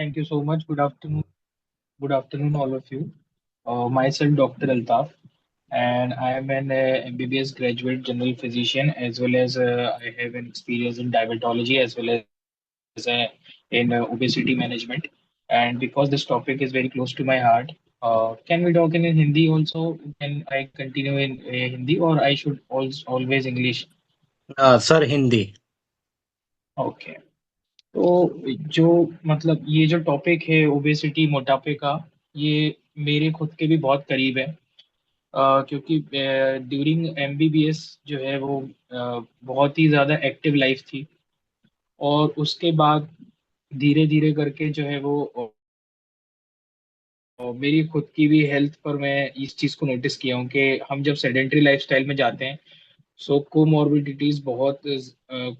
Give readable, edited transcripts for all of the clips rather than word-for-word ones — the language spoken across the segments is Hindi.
Thank you so much. Good afternoon. Good afternoon, all of you. Myself, Dr. Altaf, and I am an MBBS graduate general physician, as well as I have an experience in diabetology as well as in obesity management. And because this topic is very close to my heart, can we talk in Hindi also? Can I continue in Hindi, or I should also always English? Sir Hindi. Okay. तो जो मतलब ये जो टॉपिक है ओबेसिटी मोटापे का, ये मेरे खुद के भी बहुत करीब है। क्योंकि ड्यूरिंग एमबीबीएस जो है वो बहुत ही ज़्यादा एक्टिव लाइफ थी। और उसके बाद धीरे धीरे करके जो है वो मेरी खुद की भी हेल्थ पर मैं इस चीज़ को नोटिस किया हूँ कि हम जब सेडेंट्री लाइफस्टाइल में जाते हैं, सो कोमॉर्बिडिटीज बहुत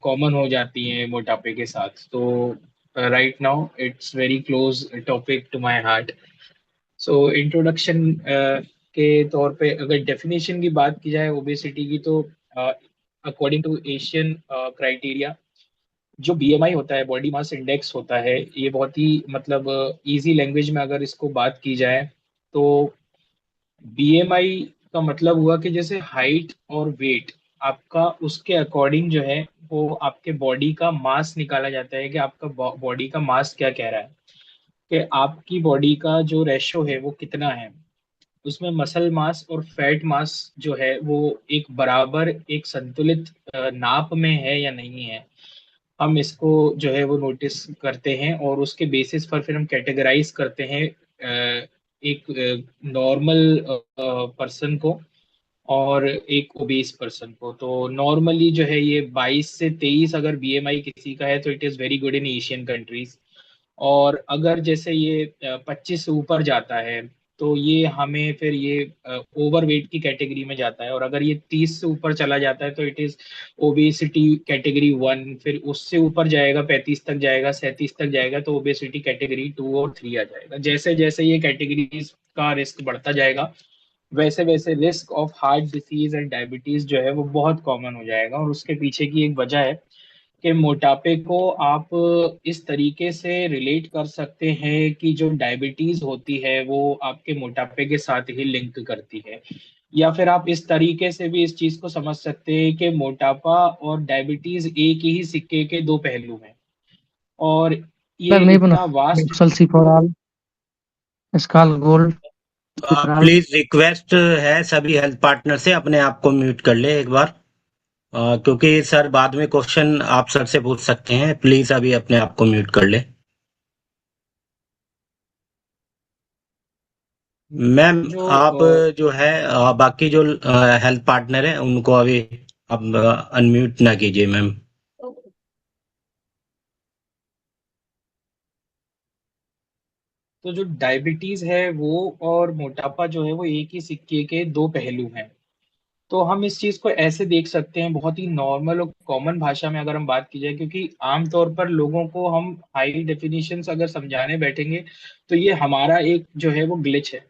कॉमन हो जाती हैं मोटापे के साथ। तो right now it's very close topic to my heart. So introduction के तौर पे अगर डेफिनेशन की बात की जाए ओबेसिटी की, तो अकॉर्डिंग टू एशियन क्राइटेरिया, जो बीएमआई होता है, बॉडी मास इंडेक्स होता है, ये बहुत ही मतलब इजी लैंग्वेज में अगर इसको बात की जाए, तो बीएमआई का मतलब हुआ कि जैसे हाइट और वेट आपका, उसके अकॉर्डिंग जो है वो आपके बॉडी का मास निकाला जाता है कि आपका बॉडी का मास क्या कह रहा है, कि आपकी बॉडी का जो रेशो है वो कितना है। उसमें मसल मास और फैट मास जो है वो एक बराबर, एक संतुलित नाप में है या नहीं है। हम इसको जो है वो नोटिस करते हैं और उसके बेसिस पर फिर हम कैटेगराइज करते हैं एक नॉर्मल पर्सन को और एक ओबीस पर्सन को। तो नॉर्मली जो है ये 22 से 23 अगर बीएमआई किसी का है तो it is very good in Asian countries. और अगर जैसे ये 25 से ऊपर जाता है तो ये हमें फिर ये ओवर वेट की कैटेगरी में जाता है। और अगर ये 30 से ऊपर चला जाता है तो इट इज ओबेसिटी कैटेगरी 1। फिर उससे ऊपर जाएगा, 35 तक जाएगा, 37 तक जाएगा, तो ओबेसिटी कैटेगरी 2 और 3 आ जाएगा। जैसे जैसे ये कैटेगरीज का रिस्क बढ़ता जाएगा, वैसे वैसे risk of heart disease and diabetes जो है वो बहुत कॉमन हो जाएगा। और उसके पीछे की एक वजह है कि मोटापे को आप इस तरीके से रिलेट कर सकते हैं कि जो डायबिटीज होती है वो आपके मोटापे के साथ ही लिंक करती है। या फिर आप इस तरीके से भी इस चीज को समझ सकते हैं कि मोटापा और डायबिटीज एक ही सिक्के के दो पहलू हैं। और ये Sir, Nipun, इतना vast. SLC for all, Skull Gold for all. Please request है सभी हेल्थ पार्टनर से अपने आप को म्यूट कर ले एक बार। क्योंकि सर बाद में क्वेश्चन आप सर से पूछ सकते हैं, प्लीज अभी अपने आप को म्यूट कर ले। मैम, जो आप जो है बाकी जो हेल्थ पार्टनर हैं उनको अभी आप अनम्यूट ना कीजिए मैम। तो जो डायबिटीज है वो और मोटापा जो है वो एक ही सिक्के के दो पहलू हैं। तो हम इस चीज को ऐसे देख सकते हैं, बहुत ही नॉर्मल और कॉमन भाषा में अगर हम बात की जाए, क्योंकि आमतौर पर लोगों को हम हाई डेफिनेशंस अगर समझाने बैठेंगे तो ये हमारा एक जो है वो ग्लिच है।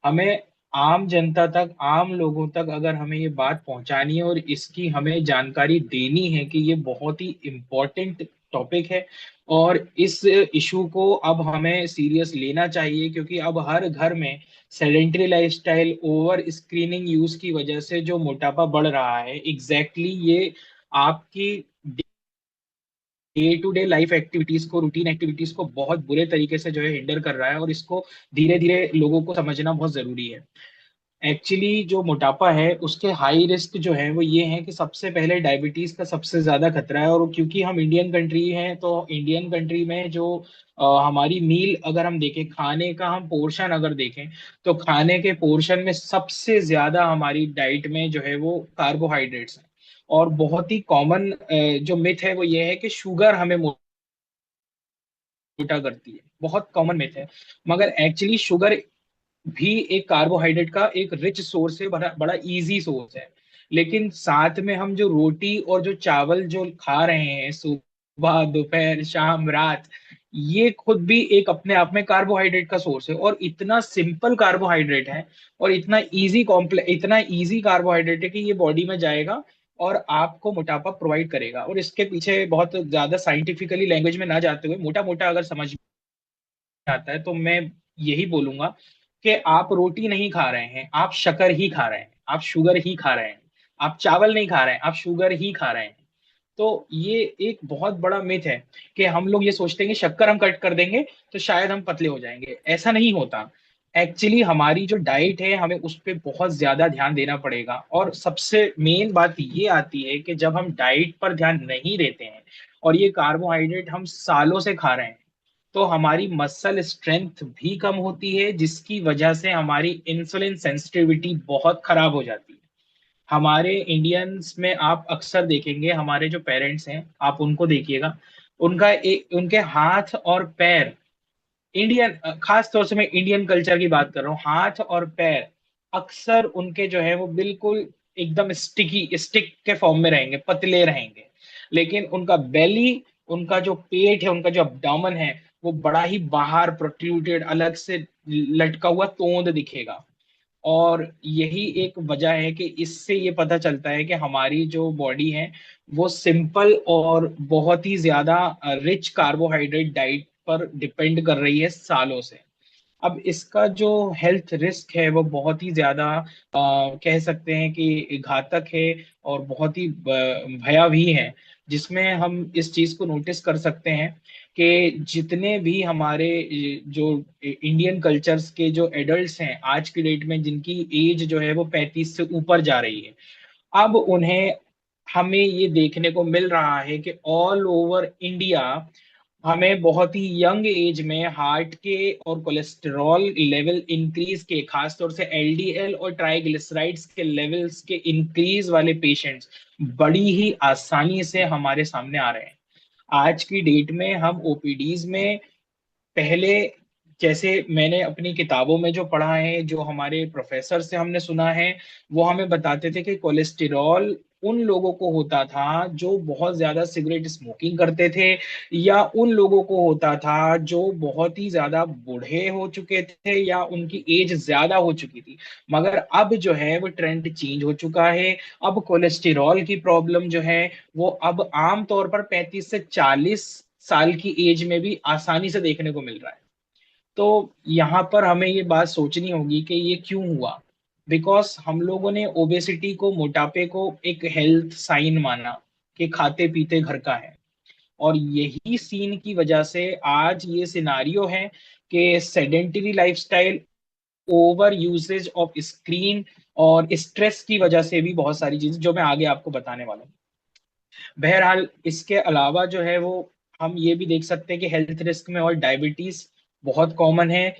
हमें आम जनता तक, आम लोगों तक अगर हमें ये बात पहुंचानी है और इसकी हमें जानकारी देनी है कि ये बहुत ही इम्पोर्टेंट टॉपिक है, और इस इशू को अब हमें सीरियस लेना चाहिए, क्योंकि अब हर घर में sedentary lifestyle, over screening use की वजह से जो मोटापा बढ़ रहा है, एग्जैक्टली ये आपकी day to day life activities को, रूटीन एक्टिविटीज को बहुत बुरे तरीके से जो है हिंडर कर रहा है। और इसको धीरे धीरे लोगों को समझना बहुत जरूरी है। एक्चुअली जो मोटापा है उसके हाई रिस्क जो है वो ये है कि सबसे पहले डायबिटीज का सबसे ज्यादा खतरा है। और क्योंकि हम इंडियन कंट्री हैं, तो इंडियन कंट्री में जो हमारी मील अगर हम देखें, खाने का हम पोर्शन अगर देखें, तो खाने के पोर्शन में सबसे ज्यादा हमारी डाइट में जो है वो कार्बोहाइड्रेट्स हैं। और बहुत ही कॉमन जो मिथ है वो ये है कि शुगर हमें मोटा करती है, बहुत कॉमन मिथ है। मगर एक्चुअली शुगर भी एक कार्बोहाइड्रेट का एक रिच सोर्स है, बड़ा बड़ा इजी सोर्स है। लेकिन साथ में हम जो रोटी और जो चावल जो खा रहे हैं सुबह दोपहर शाम रात, ये खुद भी एक अपने आप में कार्बोहाइड्रेट का सोर्स है। और इतना सिंपल कार्बोहाइड्रेट है और इतना इजी कॉम्प्लेक्स, इतना इजी कार्बोहाइड्रेट है कि ये बॉडी में जाएगा और आपको मोटापा प्रोवाइड करेगा। और इसके पीछे बहुत ज्यादा साइंटिफिकली लैंग्वेज में ना जाते हुए मोटा मोटा अगर समझ आता है तो मैं यही बोलूंगा कि आप रोटी नहीं खा रहे हैं, आप शक्कर ही खा रहे हैं, आप शुगर ही खा रहे हैं, आप चावल नहीं खा रहे हैं, आप शुगर ही खा रहे हैं। तो ये एक बहुत बड़ा मिथ है कि हम लोग ये सोचते हैं कि शक्कर हम कट कर देंगे तो शायद हम पतले हो जाएंगे। ऐसा नहीं होता। एक्चुअली हमारी जो डाइट है हमें उस पर बहुत ज्यादा ध्यान देना पड़ेगा। और सबसे मेन बात ये आती है कि जब हम डाइट पर ध्यान नहीं देते हैं और ये कार्बोहाइड्रेट हम सालों से खा रहे हैं, तो हमारी मसल स्ट्रेंथ भी कम होती है, जिसकी वजह से हमारी इंसुलिन सेंसिटिविटी बहुत खराब हो जाती है। हमारे इंडियंस में आप अक्सर देखेंगे, हमारे जो पेरेंट्स हैं आप उनको देखिएगा, उनके हाथ और पैर, इंडियन, खास तौर से मैं इंडियन कल्चर की बात कर रहा हूँ, हाथ और पैर अक्सर उनके जो है वो बिल्कुल एकदम स्टिक के फॉर्म में रहेंगे, पतले रहेंगे। लेकिन उनका बेली, उनका जो पेट है, उनका जो abdomen है, वो बड़ा ही बाहर प्रोट्रूडेड, अलग से लटका हुआ तोंद दिखेगा। और यही एक वजह है कि इससे ये पता चलता है कि हमारी जो बॉडी है वो सिंपल और बहुत ही ज्यादा रिच कार्बोहाइड्रेट डाइट पर डिपेंड कर रही है सालों से। अब इसका जो हेल्थ रिस्क है वो बहुत ही ज्यादा कह सकते हैं कि घातक है और बहुत ही भयावही है, जिसमें हम इस चीज को नोटिस कर सकते हैं कि जितने भी हमारे जो इंडियन कल्चर्स के जो एडल्ट्स हैं आज की डेट में, जिनकी एज जो है वो 35 से ऊपर जा रही है, अब उन्हें, हमें ये देखने को मिल रहा है कि ऑल ओवर इंडिया हमें बहुत ही यंग एज में हार्ट के और कोलेस्टेरॉल लेवल इंक्रीज के, खासतौर से एलडीएल और ट्राइग्लिसराइड्स के लेवल्स के इंक्रीज वाले पेशेंट्स बड़ी ही आसानी से हमारे सामने आ रहे हैं। आज की डेट में हम ओपीडीज में, पहले जैसे मैंने अपनी किताबों में जो पढ़ा है, जो हमारे प्रोफेसर से हमने सुना है, वो हमें बताते थे कि कोलेस्टेरॉल उन लोगों को होता था जो बहुत ज्यादा सिगरेट स्मोकिंग करते थे, या उन लोगों को होता था जो बहुत ही ज्यादा बूढ़े हो चुके थे या उनकी एज ज्यादा हो चुकी थी। मगर अब जो है वो ट्रेंड चेंज हो चुका है। अब कोलेस्टेरॉल की प्रॉब्लम जो है वो अब आम तौर पर 35 से 40 साल की एज में भी आसानी से देखने को मिल रहा है। तो यहाँ पर हमें ये बात सोचनी होगी कि ये क्यों हुआ। बिकॉज हम लोगों ने ओबेसिटी को, मोटापे को एक हेल्थ साइन माना कि खाते पीते घर का है। और यही सीन की वजह से आज ये सिनारियो है कि sedentary lifestyle, over usage of screen और स्ट्रेस की वजह से भी बहुत सारी चीजें जो मैं आगे आपको बताने वाला हूँ। बहरहाल इसके अलावा जो है वो हम ये भी देख सकते हैं कि हेल्थ रिस्क में और डायबिटीज बहुत कॉमन है,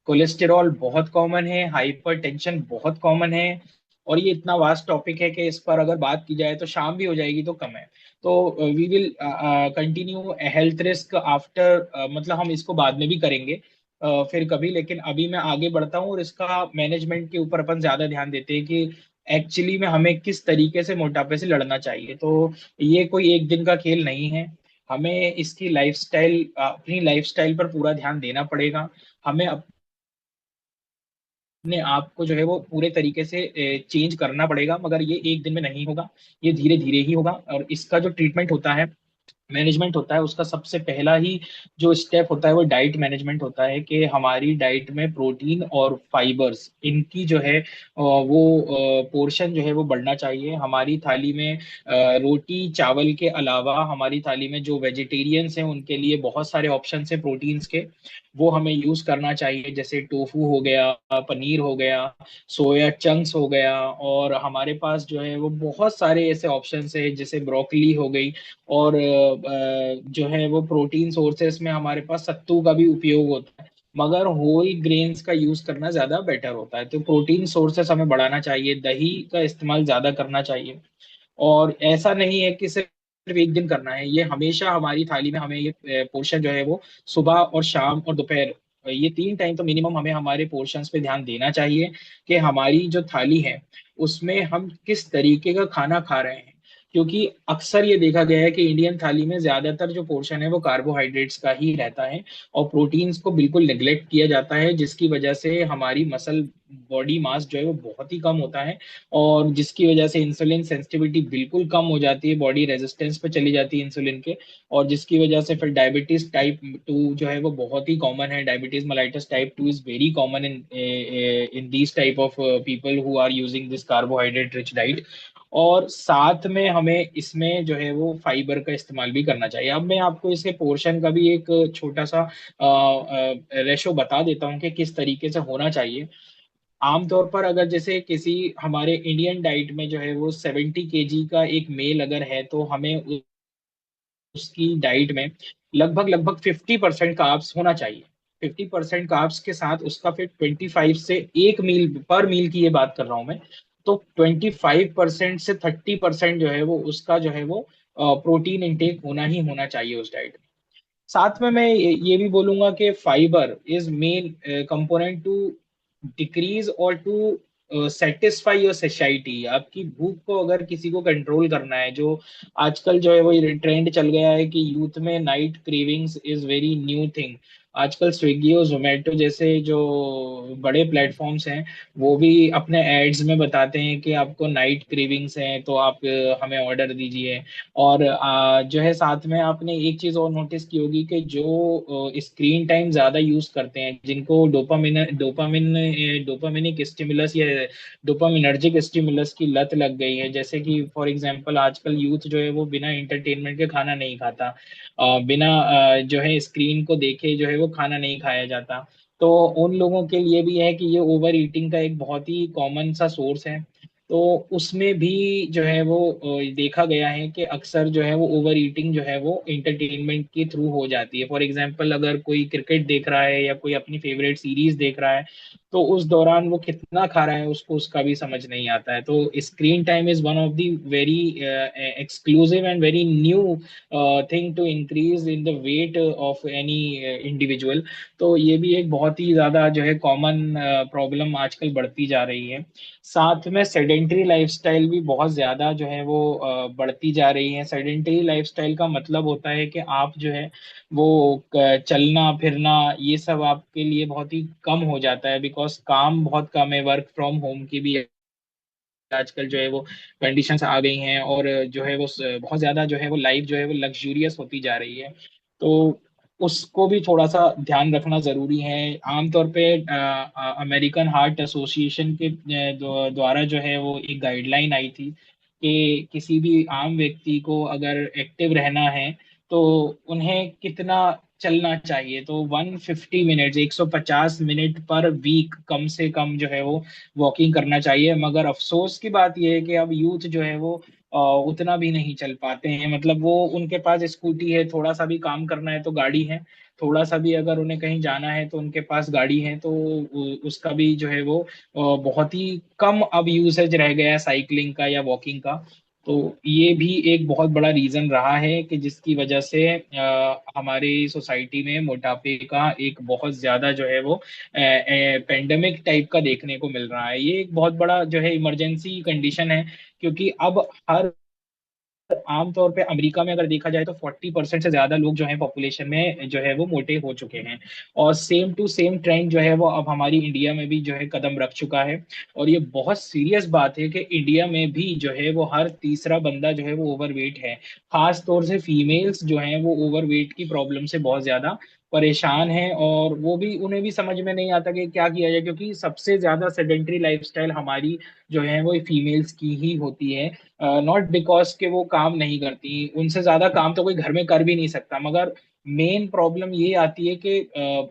कोलेस्टेरॉल बहुत कॉमन है, हाइपरटेंशन बहुत कॉमन है। और ये इतना वास्ट टॉपिक है कि इस पर अगर बात की जाए तो शाम भी हो जाएगी तो कम है। तो we will continue health risk after, मतलब हम इसको बाद में भी करेंगे फिर कभी। लेकिन अभी मैं आगे बढ़ता हूँ और इसका मैनेजमेंट के ऊपर अपन ज्यादा ध्यान देते हैं कि एक्चुअली में हमें किस तरीके से मोटापे से लड़ना चाहिए। तो ये कोई एक दिन का खेल नहीं है। हमें इसकी लाइफस्टाइल, अपनी लाइफस्टाइल पर पूरा ध्यान देना पड़ेगा। हमें अपने आप को जो है वो पूरे तरीके से चेंज करना पड़ेगा, मगर ये एक दिन में नहीं होगा, ये धीरे धीरे ही होगा। और इसका जो ट्रीटमेंट होता है, मैनेजमेंट होता है, उसका सबसे पहला ही जो स्टेप होता है वो डाइट मैनेजमेंट होता है कि हमारी डाइट में प्रोटीन और फाइबर्स, इनकी जो है वो पोर्शन जो है वो बढ़ना चाहिए हमारी थाली में। रोटी चावल के अलावा हमारी थाली में जो वेजिटेरियंस हैं उनके लिए बहुत सारे ऑप्शन हैं प्रोटीन्स के, वो हमें यूज करना चाहिए। जैसे टोफू हो गया, पनीर हो गया, सोया चंक्स हो गया, और हमारे पास जो है वो बहुत सारे ऐसे ऑप्शंस हैं जैसे ब्रोकली हो गई। और जो है वो प्रोटीन सोर्सेस में हमारे पास सत्तू का भी उपयोग होता है, मगर होल ग्रेन्स का यूज करना ज्यादा बेटर होता है। तो प्रोटीन सोर्सेस हमें बढ़ाना चाहिए, दही का इस्तेमाल ज्यादा करना चाहिए। और ऐसा नहीं है कि सिर्फ एक दिन करना है, ये हमेशा हमारी थाली में हमें ये पोर्शन जो है वो सुबह और शाम और दोपहर, ये 3 टाइम तो मिनिमम हमें हमारे पोर्शंस पे ध्यान देना चाहिए कि हमारी जो थाली है उसमें हम किस तरीके का खाना खा रहे हैं। क्योंकि अक्सर ये देखा गया है कि इंडियन थाली में ज्यादातर जो पोर्शन है वो कार्बोहाइड्रेट्स का ही रहता है और प्रोटीन्स को बिल्कुल नेग्लेक्ट किया जाता है, जिसकी वजह से हमारी मसल बॉडी मास जो है वो बहुत ही कम होता है और जिसकी वजह से इंसुलिन सेंसिटिविटी बिल्कुल कम हो जाती है, बॉडी रेजिस्टेंस पे चली जाती है इंसुलिन के, और जिसकी वजह से फिर डायबिटीज टाइप 2 जो है वो बहुत ही कॉमन है। Diabetes mellitus type 2 is very common in in these type of people who are using this carbohydrate rich diet. और साथ में हमें इसमें जो है वो फाइबर का इस्तेमाल भी करना चाहिए। अब मैं आपको इसके पोर्शन का भी एक छोटा सा रेशो बता देता हूँ कि किस तरीके से होना चाहिए। आमतौर पर अगर जैसे किसी हमारे इंडियन डाइट में जो है वो 70 kg का एक मेल अगर है, तो हमें उसकी डाइट में लगभग लगभग 50% कार्ब्स होना चाहिए। 50% कार्ब्स के साथ उसका फिर 25 से एक मील पर मील की ये बात कर रहा हूं मैं, तो 25% से 30% जो है वो उसका जो है वो प्रोटीन इंटेक होना ही होना चाहिए उस डाइट में। साथ में मैं ये भी बोलूंगा कि fibre is main component to decrease और टू सेटिस्फाई योर सेशाइटी। आपकी भूख को अगर किसी को कंट्रोल करना है, जो आजकल जो है वो ट्रेंड चल गया है कि यूथ में night cravings is very new thing. आजकल स्विगी और जोमेटो जैसे जो बड़े प्लेटफॉर्म्स हैं वो भी अपने एड्स में बताते हैं कि आपको नाइट क्रेविंग्स हैं तो आप हमें ऑर्डर दीजिए। और जो है साथ में आपने एक चीज और नोटिस की होगी कि जो स्क्रीन टाइम ज्यादा यूज करते हैं, जिनको डोपामिनिक स्टिमुलस या डोपामिनर्जिक स्टिमुलस की लत लग गई है, जैसे कि फॉर एग्जांपल आजकल यूथ जो है वो बिना इंटरटेनमेंट के खाना नहीं खाता, बिना जो है स्क्रीन को देखे जो है वो खाना नहीं खाया जाता। तो उन लोगों के लिए भी है कि ये ओवर ईटिंग का एक बहुत ही कॉमन सा सोर्स है। तो उसमें भी जो है वो देखा गया है कि अक्सर जो है वो ओवर ईटिंग जो है वो इंटरटेनमेंट के थ्रू हो जाती है। फॉर एग्जांपल अगर कोई क्रिकेट देख रहा है या कोई अपनी फेवरेट सीरीज देख रहा है, तो उस दौरान वो कितना खा रहा है उसको उसका भी समझ नहीं आता है। तो screen time is one of the very exclusive and very new thing to increase in the weight of any individual. तो ये भी एक बहुत ही ज्यादा जो है कॉमन प्रॉब्लम आजकल बढ़ती जा रही है। साथ में सेडेंट्री लाइफस्टाइल भी बहुत ज्यादा जो है वो बढ़ती जा रही है। सेडेंट्री लाइफस्टाइल का मतलब होता है कि आप जो है वो चलना फिरना ये सब आपके लिए बहुत ही कम हो जाता है, बिकॉज काम बहुत कम है, वर्क फ्रॉम होम की भी आजकल जो है वो कंडीशंस आ गई हैं और जो है वो बहुत ज्यादा जो है वो लाइफ जो है वो लग्जूरियस होती जा रही है। तो उसको भी थोड़ा सा ध्यान रखना जरूरी है। आमतौर पे अमेरिकन हार्ट एसोसिएशन के द्वारा जो है वो एक गाइडलाइन आई थी कि किसी भी आम व्यक्ति को अगर एक्टिव रहना है तो उन्हें कितना चलना चाहिए, तो 150 मिनट 150 मिनट पर वीक कम से कम जो है वो वॉकिंग करना चाहिए। मगर अफसोस की बात यह है कि अब यूथ जो है वो उतना भी नहीं चल पाते हैं। मतलब वो उनके पास स्कूटी है, थोड़ा सा भी काम करना है तो गाड़ी है, थोड़ा सा भी अगर उन्हें कहीं जाना है तो उनके पास गाड़ी है, तो उसका भी जो है वो बहुत ही कम अब यूसेज रह गया है साइकिलिंग का या वॉकिंग का। तो ये भी एक बहुत बड़ा रीजन रहा है कि जिसकी वजह से हमारी सोसाइटी में मोटापे का एक बहुत ज्यादा जो है वो पेंडेमिक टाइप का देखने को मिल रहा है। ये एक बहुत बड़ा जो है इमरजेंसी कंडीशन है, क्योंकि अब हर आमतौर पे अमेरिका में अगर देखा जाए तो 40% से ज्यादा लोग जो है पॉपुलेशन में जो है वो मोटे हो चुके हैं। और सेम टू सेम ट्रेंड जो है वो अब हमारी इंडिया में भी जो है कदम रख चुका है। और ये बहुत सीरियस बात है कि इंडिया में भी जो है वो हर तीसरा बंदा जो है वो ओवरवेट है। खास तौर से फीमेल्स जो हैं वो ओवरवेट की प्रॉब्लम से बहुत ज्यादा परेशान हैं, और वो भी उन्हें भी समझ में नहीं आता कि क्या किया जाए, क्योंकि सबसे ज्यादा सेडेंट्री लाइफस्टाइल हमारी जो है वो फीमेल्स की ही होती है। नॉट बिकॉज के वो काम नहीं करती, उनसे ज्यादा काम तो कोई घर में कर भी नहीं सकता, मगर मेन प्रॉब्लम ये आती है कि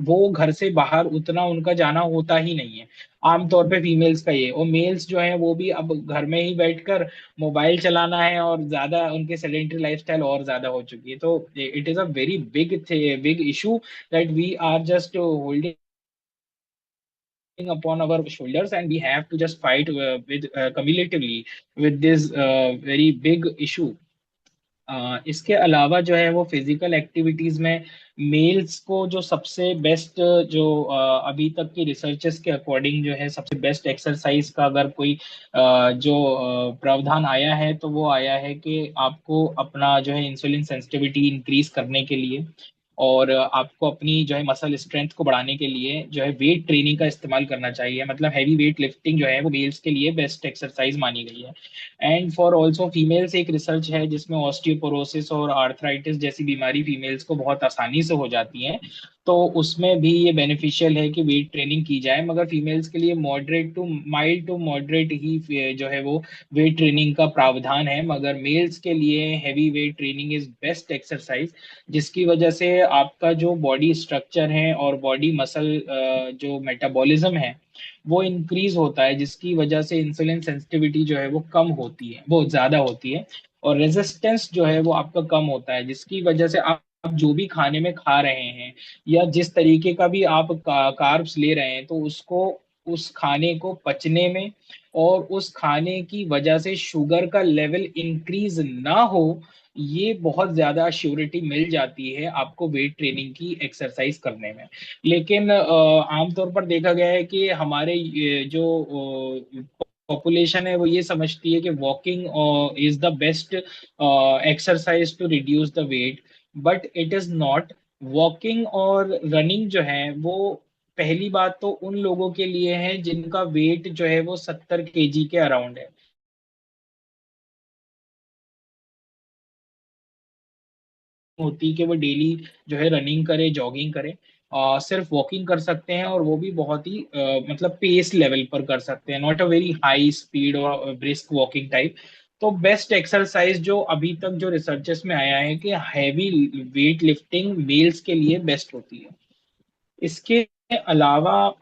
वो घर से बाहर उतना उनका जाना होता ही नहीं है। आमतौर पे फीमेल्स का ये, और मेल्स जो है वो भी अब घर में ही बैठकर मोबाइल चलाना है, और ज्यादा उनके सेडेंट्री लाइफस्टाइल और ज्यादा हो चुकी है। तो it is a very big issue that we are just holding upon our shoulders, and we have to just fight with cumulatively with this very big issue. इसके अलावा जो है वो फिजिकल एक्टिविटीज में मेल्स को जो सबसे बेस्ट, जो अभी तक की रिसर्चेस के अकॉर्डिंग जो है सबसे बेस्ट एक्सरसाइज का अगर कोई जो प्रावधान आया है, तो वो आया है कि आपको अपना जो है इंसुलिन सेंसिटिविटी इंक्रीज करने के लिए और आपको अपनी जो है मसल स्ट्रेंथ को बढ़ाने के लिए जो है वेट ट्रेनिंग का इस्तेमाल करना चाहिए। मतलब हैवी वेट लिफ्टिंग जो है वो मेल्स के लिए बेस्ट एक्सरसाइज मानी गई है। एंड फॉर ऑल्सो फीमेल्स एक रिसर्च है जिसमें ऑस्टियोपोरोसिस और आर्थराइटिस जैसी बीमारी फीमेल्स को बहुत आसानी से हो जाती हैं, तो उसमें भी ये बेनिफिशियल है कि वेट ट्रेनिंग की जाए, मगर फीमेल्स के लिए moderate to mild to moderate ही जो है वो वेट ट्रेनिंग का प्रावधान है। मगर मेल्स के लिए heavy weight training is best exercise, जिसकी वजह से आपका जो बॉडी स्ट्रक्चर है और बॉडी मसल जो मेटाबॉलिज्म है वो इंक्रीज होता है, जिसकी वजह से इंसुलिन सेंसिटिविटी जो है वो कम होती है, बहुत ज्यादा होती है, और रेजिस्टेंस जो है वो आपका कम होता है, जिसकी वजह से आप जो भी खाने में खा रहे हैं या जिस तरीके का भी आप कार्ब्स ले रहे हैं, तो उसको उस खाने को पचने में और उस खाने की वजह से शुगर का लेवल इंक्रीज ना हो, ये बहुत ज्यादा श्योरिटी मिल जाती है आपको वेट ट्रेनिंग की एक्सरसाइज करने में। लेकिन आमतौर पर देखा गया है कि हमारे ये जो पॉपुलेशन है वो ये समझती है कि walking is the best exercise to reduce the weight, but it is not. Walking और रनिंग जो है वो पहली बात तो उन लोगों के लिए है जिनका वेट जो है वो 70 kg के अराउंड है, होती कि वो डेली जो है रनिंग करे, जॉगिंग करे। सिर्फ वॉकिंग कर सकते हैं, और वो भी बहुत ही मतलब पेस लेवल पर कर सकते हैं, not a very high speed और ब्रिस्क वॉकिंग टाइप। तो बेस्ट एक्सरसाइज जो अभी तक जो रिसर्चेस में आया है कि हैवी वेट लिफ्टिंग मेल्स के लिए बेस्ट होती है। इसके अलावा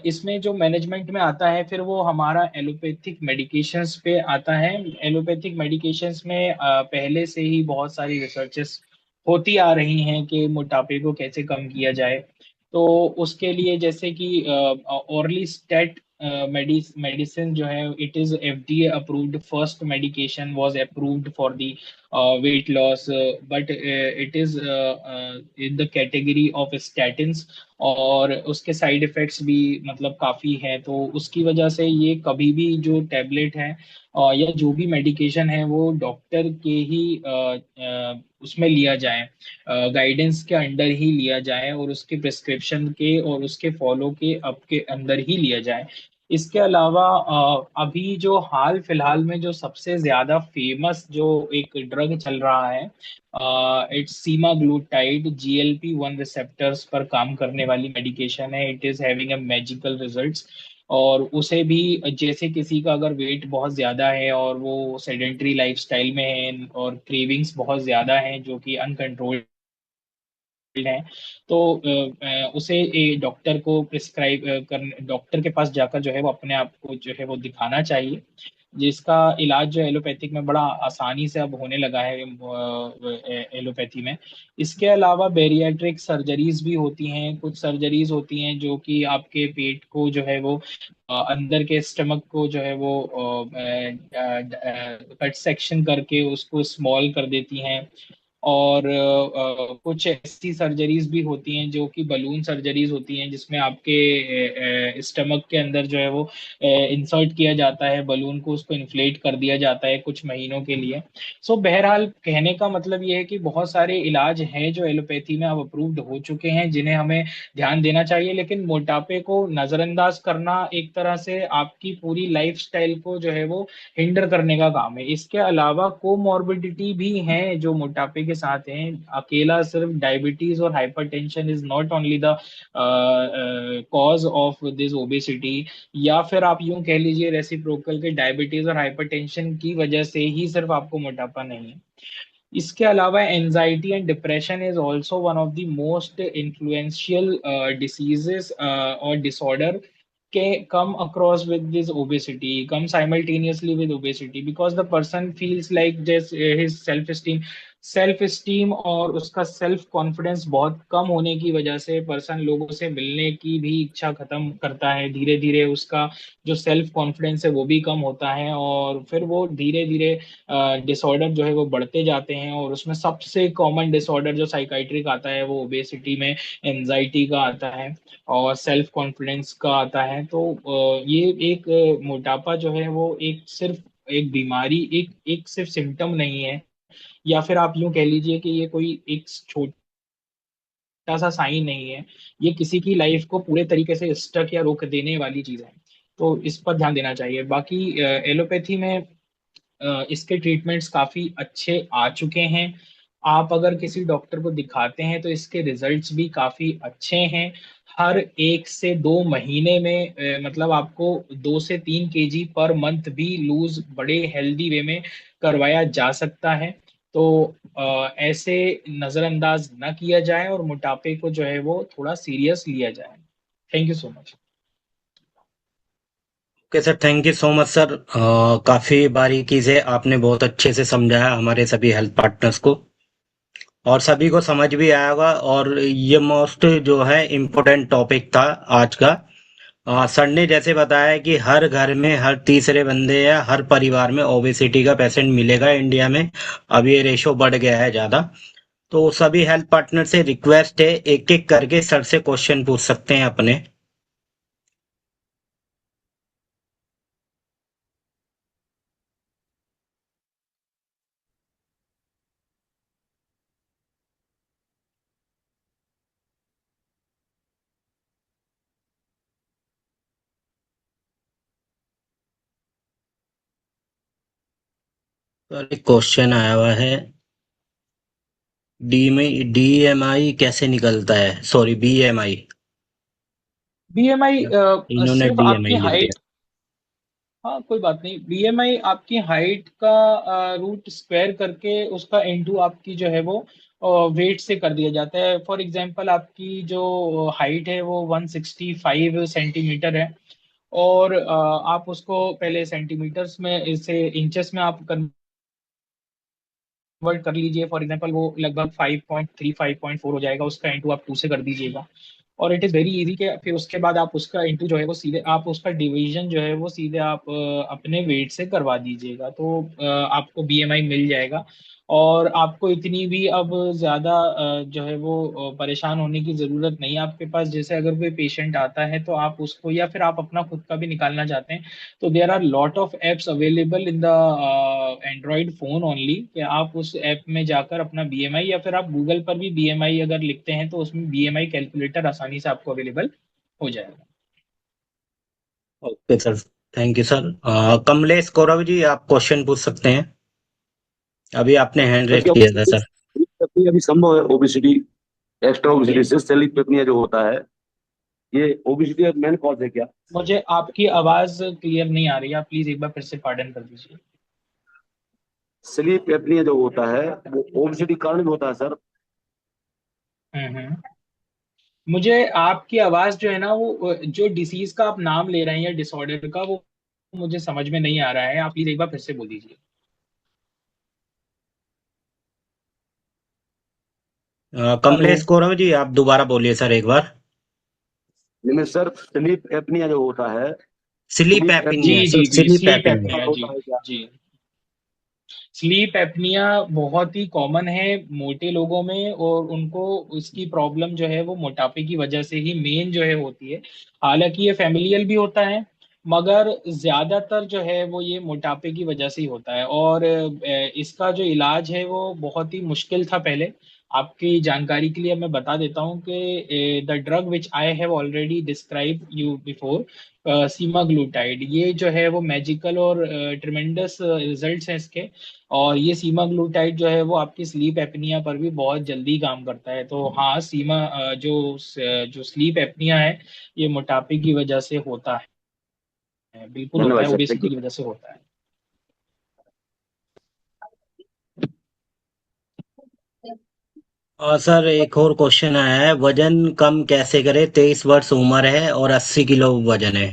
इसमें जो मैनेजमेंट में आता है फिर वो हमारा एलोपैथिक मेडिकेशंस पे आता है। एलोपैथिक मेडिकेशंस में पहले से ही बहुत सारी रिसर्चेस होती आ रही हैं कि मोटापे को कैसे कम किया जाए। तो उसके लिए जैसे कि ऑर्ली स्टेट मेडिसिन जो है, it is FDA approved, first medication was approved for the weight loss, but it is in the category of statins, और उसके साइड इफेक्ट्स भी मतलब काफ़ी हैं। तो उसकी वजह से ये कभी भी जो टैबलेट है या जो भी मेडिकेशन है वो डॉक्टर के ही उसमें लिया जाए, गाइडेंस के अंडर ही लिया जाए, और उसके प्रिस्क्रिप्शन के और उसके फॉलो के अप के अंदर ही लिया जाए। इसके अलावा अभी जो हाल फिलहाल में जो सबसे ज्यादा फेमस जो एक ड्रग चल रहा है, इट्स सीमाग्लूटाइड, GLP-1 रिसेप्टर्स पर काम करने वाली मेडिकेशन है। It is having a magical results, और उसे भी जैसे किसी का अगर वेट बहुत ज्यादा है और वो सेडेंट्री लाइफस्टाइल में है और क्रेविंग्स बहुत ज्यादा हैं जो कि अनकंट्रोल्ड हैं, तो उसे डॉक्टर को प्रिस्क्राइब कर डॉक्टर के पास जाकर जो है वो अपने आप को जो है वो दिखाना चाहिए, जिसका इलाज जो एलोपैथिक में बड़ा आसानी से अब होने लगा है एलोपैथी में। इसके अलावा बेरियाट्रिक सर्जरीज भी होती हैं, कुछ सर्जरीज होती हैं जो कि आपके पेट को जो है वो अंदर के स्टमक को जो है वो कट सेक्शन करके उसको स्मॉल कर देती हैं। और कुछ ऐसी सर्जरीज भी होती हैं जो कि बलून सर्जरीज होती हैं, जिसमें आपके स्टमक के अंदर जो है वो इंसर्ट किया जाता है बलून को, उसको इन्फ्लेट कर दिया जाता है कुछ महीनों के लिए। सो बहरहाल कहने का मतलब ये है कि बहुत सारे इलाज हैं जो एलोपैथी में अब अप्रूव्ड हो चुके हैं, जिन्हें हमें ध्यान देना चाहिए। लेकिन मोटापे को नजरअंदाज करना एक तरह से आपकी पूरी लाइफ स्टाइल को जो है वो हिंडर करने का काम है। इसके अलावा कोमॉर्बिडिटी भी हैं जो मोटापे के साथ हैं। अकेला सिर्फ डायबिटीज और hypertension is not only the cause of this obesity, या फिर आप यूं कह लीजिए रेसिप्रोकल के डायबिटीज और हाइपरटेंशन की वजह से ही सिर्फ आपको मोटापा नहीं है। इसके अलावा anxiety and depression is also one of the most influential diseases और disorder come across with this obesity, come simultaneously with obesity, because the person feels like just his self esteem self esteem और उसका सेल्फ कॉन्फिडेंस बहुत कम होने की वजह से पर्सन लोगों से मिलने की भी इच्छा खत्म करता है। धीरे धीरे उसका जो सेल्फ कॉन्फिडेंस है वो भी कम होता है, और फिर वो धीरे धीरे डिसऑर्डर जो है वो बढ़ते जाते हैं। और उसमें सबसे कॉमन डिसऑर्डर जो साइकाइट्रिक आता है वो ओबेसिटी में एंजाइटी का आता है और सेल्फ कॉन्फिडेंस का आता है। तो ये एक मोटापा जो है वो एक सिर्फ एक बीमारी, एक एक सिर्फ सिम्टम नहीं है, या फिर आप यूं कह लीजिए कि ये कोई एक छोटा सा साइन नहीं है। ये किसी की लाइफ को पूरे तरीके से स्टक या रोक देने वाली चीज है। तो इस पर ध्यान देना चाहिए। बाकी एलोपैथी में इसके ट्रीटमेंट्स काफी अच्छे आ चुके हैं। आप अगर किसी डॉक्टर को दिखाते हैं तो इसके रिजल्ट्स भी काफी अच्छे हैं। हर 1 से 2 महीने में मतलब आपको 2 से 3 केजी पर मंथ भी लूज बड़े हेल्दी वे में करवाया जा सकता है। तो ऐसे नजरअंदाज ना किया जाए और मोटापे को जो है वो थोड़ा सीरियस लिया जाए। Thank you so much. Okay sir, thank you so much sir. काफी बारीकी से आपने बहुत अच्छे से समझाया हमारे सभी हेल्थ पार्टनर्स को, और सभी को समझ भी आया होगा। और ये मोस्ट जो है इम्पोर्टेंट टॉपिक था आज का। सर ने जैसे बताया कि हर घर में हर तीसरे बंदे या हर परिवार में ओबेसिटी का पेशेंट मिलेगा इंडिया में। अब ये रेशो बढ़ गया है ज्यादा। तो सभी हेल्थ पार्टनर से रिक्वेस्ट है, एक एक करके सर से क्वेश्चन पूछ सकते हैं अपने। सर एक क्वेश्चन आया हुआ है, डीएमआई कैसे निकलता है, सॉरी बीएमआई। बीएमआई इन्होंने सिर्फ आपकी डीएमआई लिख दिया। हाइट। हाँ कोई बात नहीं, बीएमआई आपकी हाइट का रूट स्क्वायर करके उसका इनटू आपकी जो है वो वेट से कर दिया जाता है। फॉर एग्जांपल आपकी जो हाइट है वो 165 सेंटीमीटर है, और आप उसको पहले सेंटीमीटर्स में, इसे इंचेस में आप कन्वर्ट कर लीजिए। फॉर एग्जांपल वो लगभग 5.3 5.4 हो जाएगा, उसका इंटू आप 2 से कर दीजिएगा। और इट इज़ वेरी इजी के फिर उसके बाद आप उसका इंटू जो है वो सीधे आप उसका डिवीजन जो है वो सीधे आप अपने वेट से करवा दीजिएगा, तो आपको बीएमआई मिल जाएगा। और आपको इतनी भी अब ज़्यादा जो है वो परेशान होने की ज़रूरत नहीं है। आपके पास जैसे अगर कोई पेशेंट आता है तो आप उसको, या फिर आप अपना खुद का भी निकालना चाहते हैं, तो there are lot of apps available in the Android phone only, कि आप उस ऐप में जाकर अपना बीएमआई, या फिर आप गूगल पर भी बीएमआई अगर लिखते हैं तो उसमें बीएमआई कैलकुलेटर आसानी से आपको अवेलेबल हो जाएगा। Okay sir, thank you sir. Kamlesh Gaurav ji, आप क्वेश्चन पूछ सकते हैं। अभी आपने हैंड सर रेज क्या किया था सर। ओबेसिटी अभी संभव है? ओबेसिटी, एक्स्ट्रा ओबेसिटी से सेलिब्रेटिया जो होता है, ये ओबेसिटी मेन कॉज है क्या? मुझे आपकी आवाज क्लियर नहीं आ रही है, आप प्लीज एक बार फिर से पार्डन कर दीजिए। स्लीप एपनिया जो होता है वो ओबेसिटी कारण भी होता है सर। हम्म। मुझे आपकी आवाज जो है ना वो जो डिसीज का आप नाम ले रहे हैं या डिसऑर्डर का, वो मुझे समझ में नहीं आ रहा है। आप प्लीज एक बार फिर से बोल दीजिए। हेलो। कमलेश गौरव जी, आप दोबारा बोलिए सर एक बार। जिनमें सर स्लीप एपनिया जो होता है, स्लीप स्लीप जी एपनिया एपनिया सर, जी जी, स्लीप स्लीप एपनिया। एपनिया जी। होता है क्या? जी, स्लीप एपनिया बहुत ही कॉमन है मोटे लोगों में, और उनको इसकी प्रॉब्लम जो है वो मोटापे की वजह से ही मेन जो है होती है। हालांकि ये फैमिलियल भी होता है, मगर ज्यादातर जो है वो ये मोटापे की वजह से ही होता है। और इसका जो इलाज है वो बहुत ही मुश्किल था पहले। आपकी जानकारी के लिए मैं बता देता हूँ कि the drug which I have already describe you before, semaglutide, ये जो है वो मैजिकल और ट्रिमेंडस रिजल्ट्स हैं इसके। और ये सीमाग्लूटाइड जो है वो आपकी स्लीप एपनिया पर भी बहुत जल्दी काम करता है। तो हाँ, जो स्लीप एपनिया है ये मोटापे की वजह से होता है, बिल्कुल होता धन्यवाद है, सर, थैंक ओबेसिटी यू। की वजह से होता है। और सर एक और क्वेश्चन आया है, वजन कम कैसे करे, 23 वर्ष उम्र है और 80 किलो वजन है।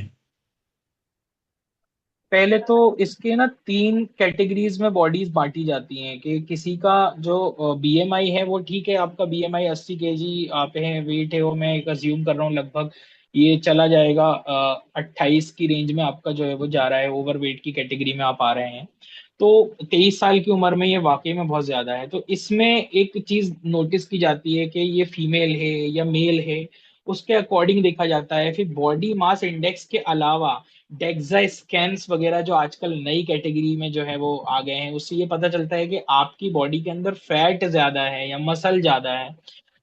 पहले तो इसके ना 3 कैटेगरीज में बॉडीज बांटी जाती हैं कि किसी का जो बीएमआई है वो ठीक है, आपका बीएमआई 80 केजी आप हैं, वेट है वो मैं एक अज्यूम कर रहा हूँ लगभग ये चला जाएगा 28 की रेंज में आपका जो है वो जा रहा है, ओवर वेट की कैटेगरी में आप आ रहे हैं। तो 23 साल की उम्र में ये वाकई में बहुत ज्यादा है। तो इसमें एक चीज नोटिस की जाती है कि ये फीमेल है या मेल है, उसके अकॉर्डिंग देखा जाता है। फिर बॉडी मास इंडेक्स के अलावा डेक्सा स्कैन्स वगैरह जो आजकल नई कैटेगरी में जो है वो आ गए हैं, उससे ये पता चलता है कि आपकी बॉडी के अंदर फैट ज्यादा है या मसल ज्यादा है।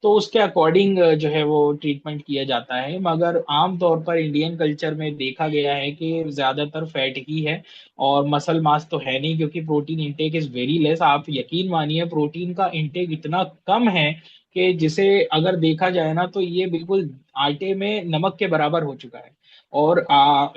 तो उसके अकॉर्डिंग जो है वो ट्रीटमेंट किया जाता है। मगर आमतौर पर इंडियन कल्चर में देखा गया है कि ज्यादातर फैट ही है और मसल मास तो है नहीं, क्योंकि protein intake is very less. आप यकीन मानिए प्रोटीन का इंटेक इतना कम है कि जिसे अगर देखा जाए ना तो ये बिल्कुल आटे में नमक के बराबर हो चुका है। और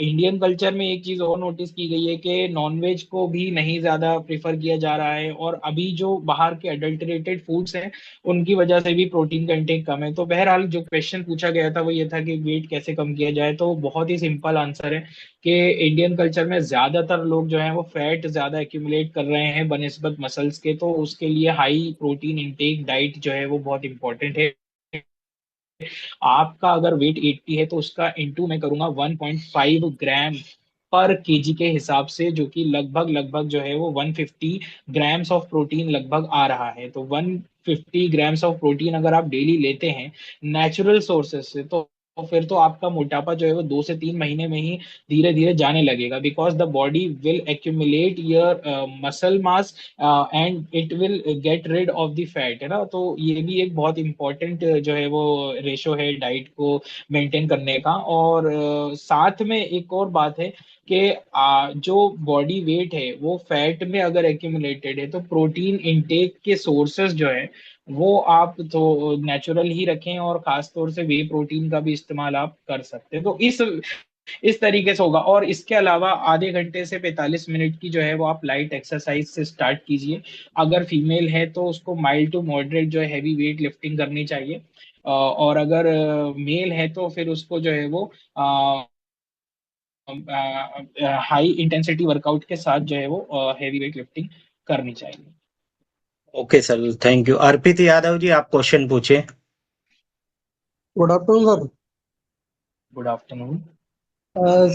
इंडियन कल्चर में एक चीज और नोटिस की गई है कि नॉनवेज को भी नहीं ज्यादा प्रेफर किया जा रहा है, और अभी जो बाहर के अडल्टरेटेड फूड्स हैं उनकी वजह से भी प्रोटीन का इंटेक कम है। तो बहरहाल जो क्वेश्चन पूछा गया था वो ये था कि वेट कैसे कम किया जाए, तो बहुत ही सिंपल आंसर है कि इंडियन कल्चर में ज्यादातर लोग जो हैं वो फैट ज्यादा एक्यूमुलेट कर रहे हैं बनिस्बत मसल्स के, तो उसके लिए हाई प्रोटीन इंटेक डाइट जो है वो बहुत इंपॉर्टेंट है। आपका अगर वेट 80 है तो उसका इंटू मैं करूंगा 1.5 ग्राम पर केजी के हिसाब से, जो कि लगभग लगभग जो है वो 150 ग्राम्स ऑफ प्रोटीन लगभग आ रहा है। तो 150 ग्राम्स ऑफ प्रोटीन अगर आप डेली लेते हैं नेचुरल सोर्सेस से, तो फिर तो आपका मोटापा जो है वो 2 से 3 महीने में ही धीरे धीरे जाने लगेगा, because the body will accumulate your muscle mass and it will get rid of the fat, है ना। तो ये भी एक बहुत इंपॉर्टेंट जो है वो रेशो है डाइट को मेंटेन करने का। और साथ में एक और बात है कि जो बॉडी वेट है वो फैट में अगर एक्यूमुलेटेड है तो प्रोटीन इंटेक के सोर्सेस जो है वो आप तो नेचुरल ही रखें, और खास तौर से वे प्रोटीन का भी इस्तेमाल आप कर सकते हैं। तो इस तरीके से होगा। और इसके अलावा आधे घंटे से 45 मिनट की जो है वो आप लाइट एक्सरसाइज से स्टार्ट कीजिए। अगर फीमेल है तो उसको माइल्ड टू मॉडरेट जो है हैवी वेट लिफ्टिंग करनी चाहिए, और अगर मेल है तो फिर उसको जो है वो हाई इंटेंसिटी वर्कआउट के साथ जो है वो हैवी वेट लिफ्टिंग करनी चाहिए। Okay sir, thank you. Arpit Yadav ji, आप क्वेश्चन पूछे। Good afternoon sir. Good afternoon.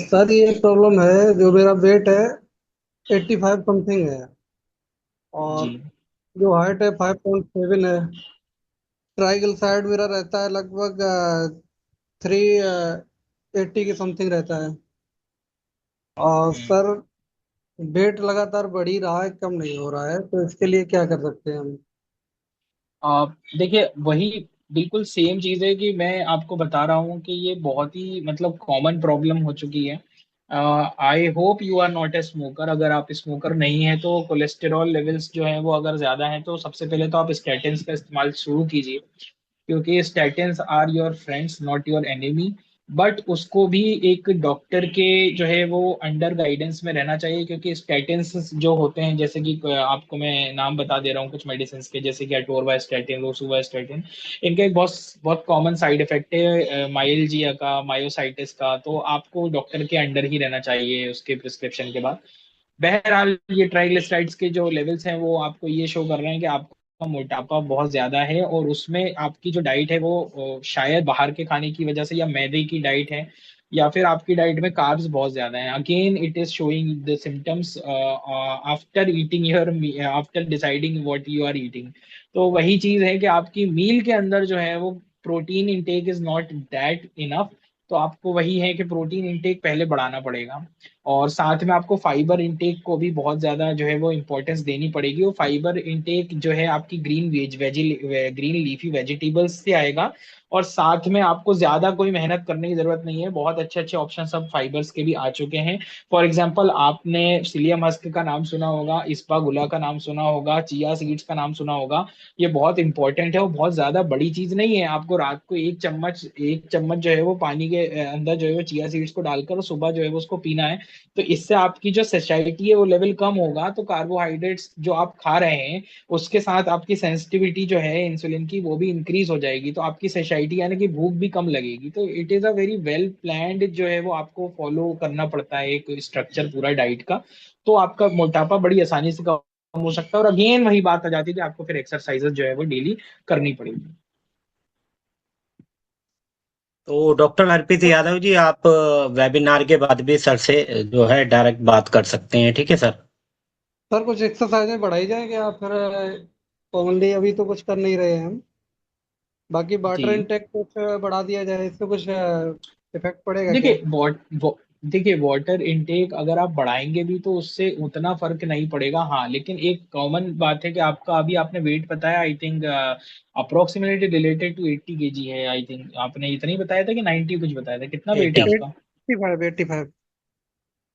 Sir ये प्रॉब्लम है, जो मेरा वेट है 85 समथिंग है जी। और जो हाइट है 5.7 है। ट्राइगल साइड मेरा रहता है लगभग 380 के समथिंग रहता है। और हम्म। सर वेट लगातार बढ़ ही रहा है, कम नहीं हो रहा है, तो इसके लिए क्या कर सकते हैं हम? देखिए वही बिल्कुल सेम चीज है कि मैं आपको बता रहा हूँ कि ये बहुत ही मतलब कॉमन प्रॉब्लम हो चुकी है। I hope you are not a smoker. अगर आप स्मोकर नहीं है तो कोलेस्टेरॉल लेवल्स जो है वो अगर ज्यादा है तो सबसे पहले तो आप स्टैटिन्स का इस्तेमाल शुरू कीजिए, क्योंकि statins are your friends not your enemy. But उसको भी एक डॉक्टर के जो है वो अंडर गाइडेंस में रहना चाहिए, क्योंकि स्टैटिन्स जो होते हैं, जैसे कि आपको मैं नाम बता दे रहा हूँ कुछ मेडिसिन के, जैसे कि अटोरवास्टैटिन, रोसुवास्टैटिन। इनका एक बहुत बहुत कॉमन साइड इफेक्ट है माइल्जिया का, मायोसाइटिस का। तो आपको डॉक्टर के अंडर ही रहना चाहिए उसके प्रिस्क्रिप्शन के बाद। बहरहाल ये ट्राइग्लिसराइड्स के जो लेवल्स हैं वो आपको ये शो कर रहे हैं कि आपका मोटापा बहुत ज्यादा है, और उसमें आपकी जो डाइट है वो शायद बाहर के खाने की वजह से या मैदे की डाइट है, या फिर आपकी डाइट में कार्ब्स बहुत ज्यादा हैं। Again it is showing the symptoms after eating your, after deciding what you are eating. तो वही चीज है कि आपकी मील के अंदर जो है वो protein intake is not that enough. तो आपको वही है कि प्रोटीन इंटेक पहले बढ़ाना पड़ेगा, और साथ में आपको फाइबर इंटेक को भी बहुत ज्यादा जो है वो इम्पोर्टेंस देनी पड़ेगी। वो फाइबर इंटेक जो है आपकी ग्रीन लीफी वेजिटेबल्स से आएगा, और साथ में आपको ज्यादा कोई मेहनत करने की जरूरत नहीं है। बहुत अच्छे अच्छे ऑप्शन सब फाइबर्स के भी आ चुके हैं। फॉर एग्जाम्पल आपने सिलियम हस्क का नाम सुना होगा, इस्पागुला का नाम सुना होगा, चिया सीड्स का नाम सुना होगा। ये बहुत इंपॉर्टेंट है, वो बहुत ज्यादा बड़ी चीज नहीं है। आपको रात को एक चम्मच जो है वो पानी के अंदर जो है वो चिया सीड्स को डालकर सुबह जो है वो उसको पीना है। तो इससे आपकी जो सैटिस्फैक्टी है वो लेवल कम होगा, तो कार्बोहाइड्रेट्स जो आप खा रहे हैं उसके साथ आपकी सेंसिटिविटी जो है इंसुलिन की वो भी इंक्रीज हो जाएगी, तो आपकी सैटिस्फैक्टी यानी कि भूख भी कम लगेगी। तो it is a very well planned जो है वो आपको फॉलो करना पड़ता है एक स्ट्रक्चर पूरा डाइट का, तो आपका मोटापा बड़ी आसानी से कम हो सकता है। और अगेन वही बात आ जाती है कि आपको फिर एक्सरसाइजेस जो है वो डेली करनी पड़ेगी। तो डॉक्टर अर्पित यादव जी, आप वेबिनार के बाद भी सर से जो है डायरेक्ट बात कर सकते हैं, ठीक है सर। सर कुछ एक्सरसाइजें बढ़ाई जाए क्या फिर? कॉमनली अभी तो कुछ कर नहीं रहे हैं हम। बाकी वाटर जी इनटेक कुछ बढ़ा दिया जाए, इससे कुछ इफेक्ट पड़ेगा क्या? देखिए देखिए वाटर इनटेक अगर आप बढ़ाएंगे भी तो उससे उतना फर्क नहीं पड़ेगा। हाँ लेकिन एक कॉमन बात है कि आपका अभी आपने वेट बताया, I think approximately related to 80 kg है। आई थिंक आपने इतना ही बताया था कि 90 कुछ बताया था, कितना वेट है 80। आपका? 85, 85।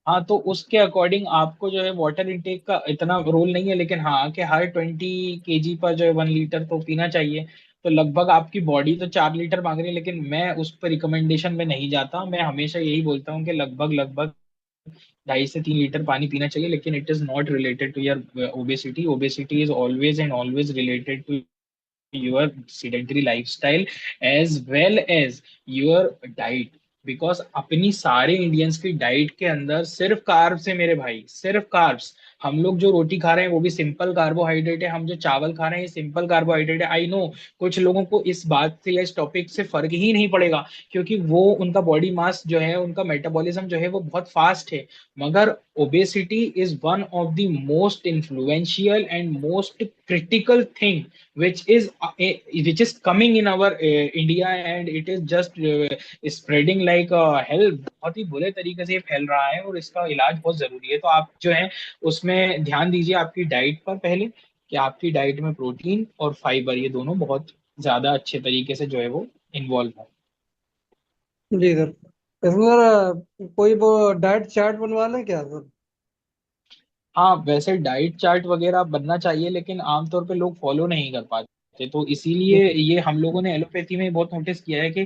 हाँ तो उसके अकॉर्डिंग आपको जो है वाटर इनटेक का इतना रोल नहीं है, लेकिन हाँ कि हर 20 kg पर जो है 1 लीटर तो पीना चाहिए। तो लगभग आपकी बॉडी तो 4 लीटर मांग रही है, लेकिन मैं उस पर रिकमेंडेशन में नहीं जाता। मैं हमेशा यही बोलता हूँ कि लगभग लगभग 2.5 से 3 लीटर पानी पीना चाहिए। लेकिन it is not related to your obesity. Obesity is always and always related to your sedentary lifestyle as well as your diet, because अपनी सारे इंडियंस की डाइट के अंदर सिर्फ कार्ब्स है मेरे भाई, सिर्फ कार्ब्स। हम लोग जो रोटी खा रहे हैं वो भी सिंपल कार्बोहाइड्रेट है, हम जो चावल खा रहे हैं ये सिंपल कार्बोहाइड्रेट है। आई नो कुछ लोगों को इस बात से या इस टॉपिक से फर्क ही नहीं पड़ेगा, क्योंकि वो उनका बॉडी मास जो है उनका मेटाबॉलिज्म जो है वो बहुत फास्ट है। मगर obesity is one of the most influential and most critical thing which is coming in our India, and it is just spreading like hell। बहुत ही बुरे तरीके से ये फैल रहा है और इसका इलाज बहुत जरूरी है। तो आप जो है उसमें ध्यान दीजिए आपकी डाइट पर पहले, कि आपकी डाइट में प्रोटीन और फाइबर ये दोनों बहुत ज्यादा अच्छे तरीके से जो है वो इन्वॉल्व हो। जी सर। इसमें सर कोई वो डाइट चार्ट बनवा लें क्या सर? हाँ वैसे डाइट चार्ट वगैरह बनना चाहिए, लेकिन आमतौर पे लोग फॉलो नहीं कर पाते, तो इसीलिए ये हम लोगों ने एलोपैथी में बहुत नोटिस किया है कि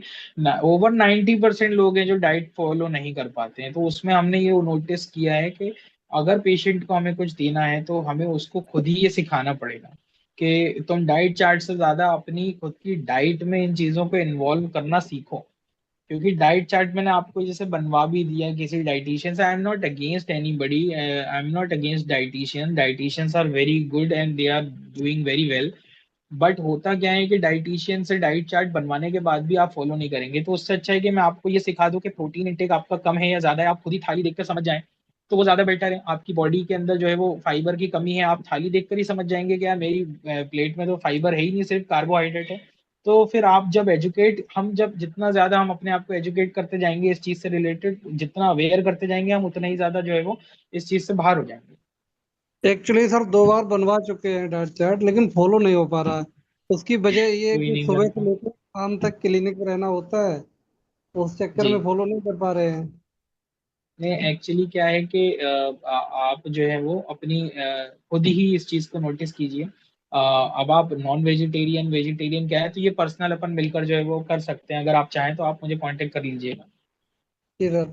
ओवर 90% लोग हैं जो डाइट फॉलो नहीं कर पाते हैं। तो उसमें हमने ये नोटिस किया है कि अगर पेशेंट को हमें कुछ देना है तो हमें उसको खुद ही ये सिखाना पड़ेगा कि तुम डाइट चार्ट से ज्यादा अपनी खुद की डाइट में इन चीजों को इन्वॉल्व करना सीखो। क्योंकि डाइट चार्ट मैंने आपको जैसे बनवा भी दिया किसी डाइटिशियन से, I am not against anybody, I am not against dietitian, dietitians are very good and they are doing very well. But होता क्या है कि डाइटिशियन से डाइट चार्ट बनवाने के बाद भी आप फॉलो नहीं करेंगे, तो उससे अच्छा है कि मैं आपको ये सिखा दूं कि प्रोटीन इंटेक आपका कम है या ज्यादा है, आप खुद ही थाली देखकर समझ जाएं, तो वो ज्यादा बेटर है। आपकी बॉडी के अंदर जो है वो फाइबर की कमी है, आप थाली देखकर ही समझ जाएंगे कि यार मेरी प्लेट में तो फाइबर है ही नहीं, सिर्फ कार्बोहाइड्रेट है। तो फिर आप जब एजुकेट हम जब जितना ज्यादा हम अपने आप को एजुकेट करते जाएंगे इस चीज से रिलेटेड, जितना अवेयर करते जाएंगे हम, उतना ही ज्यादा जो है वो इस चीज से बाहर हो जाएंगे। एक्चुअली सर 2 बार बनवा चुके हैं डाइट चार्ट, लेकिन फॉलो नहीं हो पा रहा है। उसकी वजह ये है कोई कि नहीं सुबह से करता। लेकर शाम तक क्लिनिक में रहना होता है, तो उस चक्कर जी में फॉलो नहीं कर पा रहे हैं। नहीं, एक्चुअली क्या है कि आप जो है वो अपनी खुद ही इस चीज को नोटिस कीजिए। अब आप नॉन वेजिटेरियन वेजिटेरियन क्या है, तो ये पर्सनल अपन मिलकर जो है वो कर सकते हैं। अगर आप चाहें तो आप मुझे कांटेक्ट कर लीजिएगा। जी सर।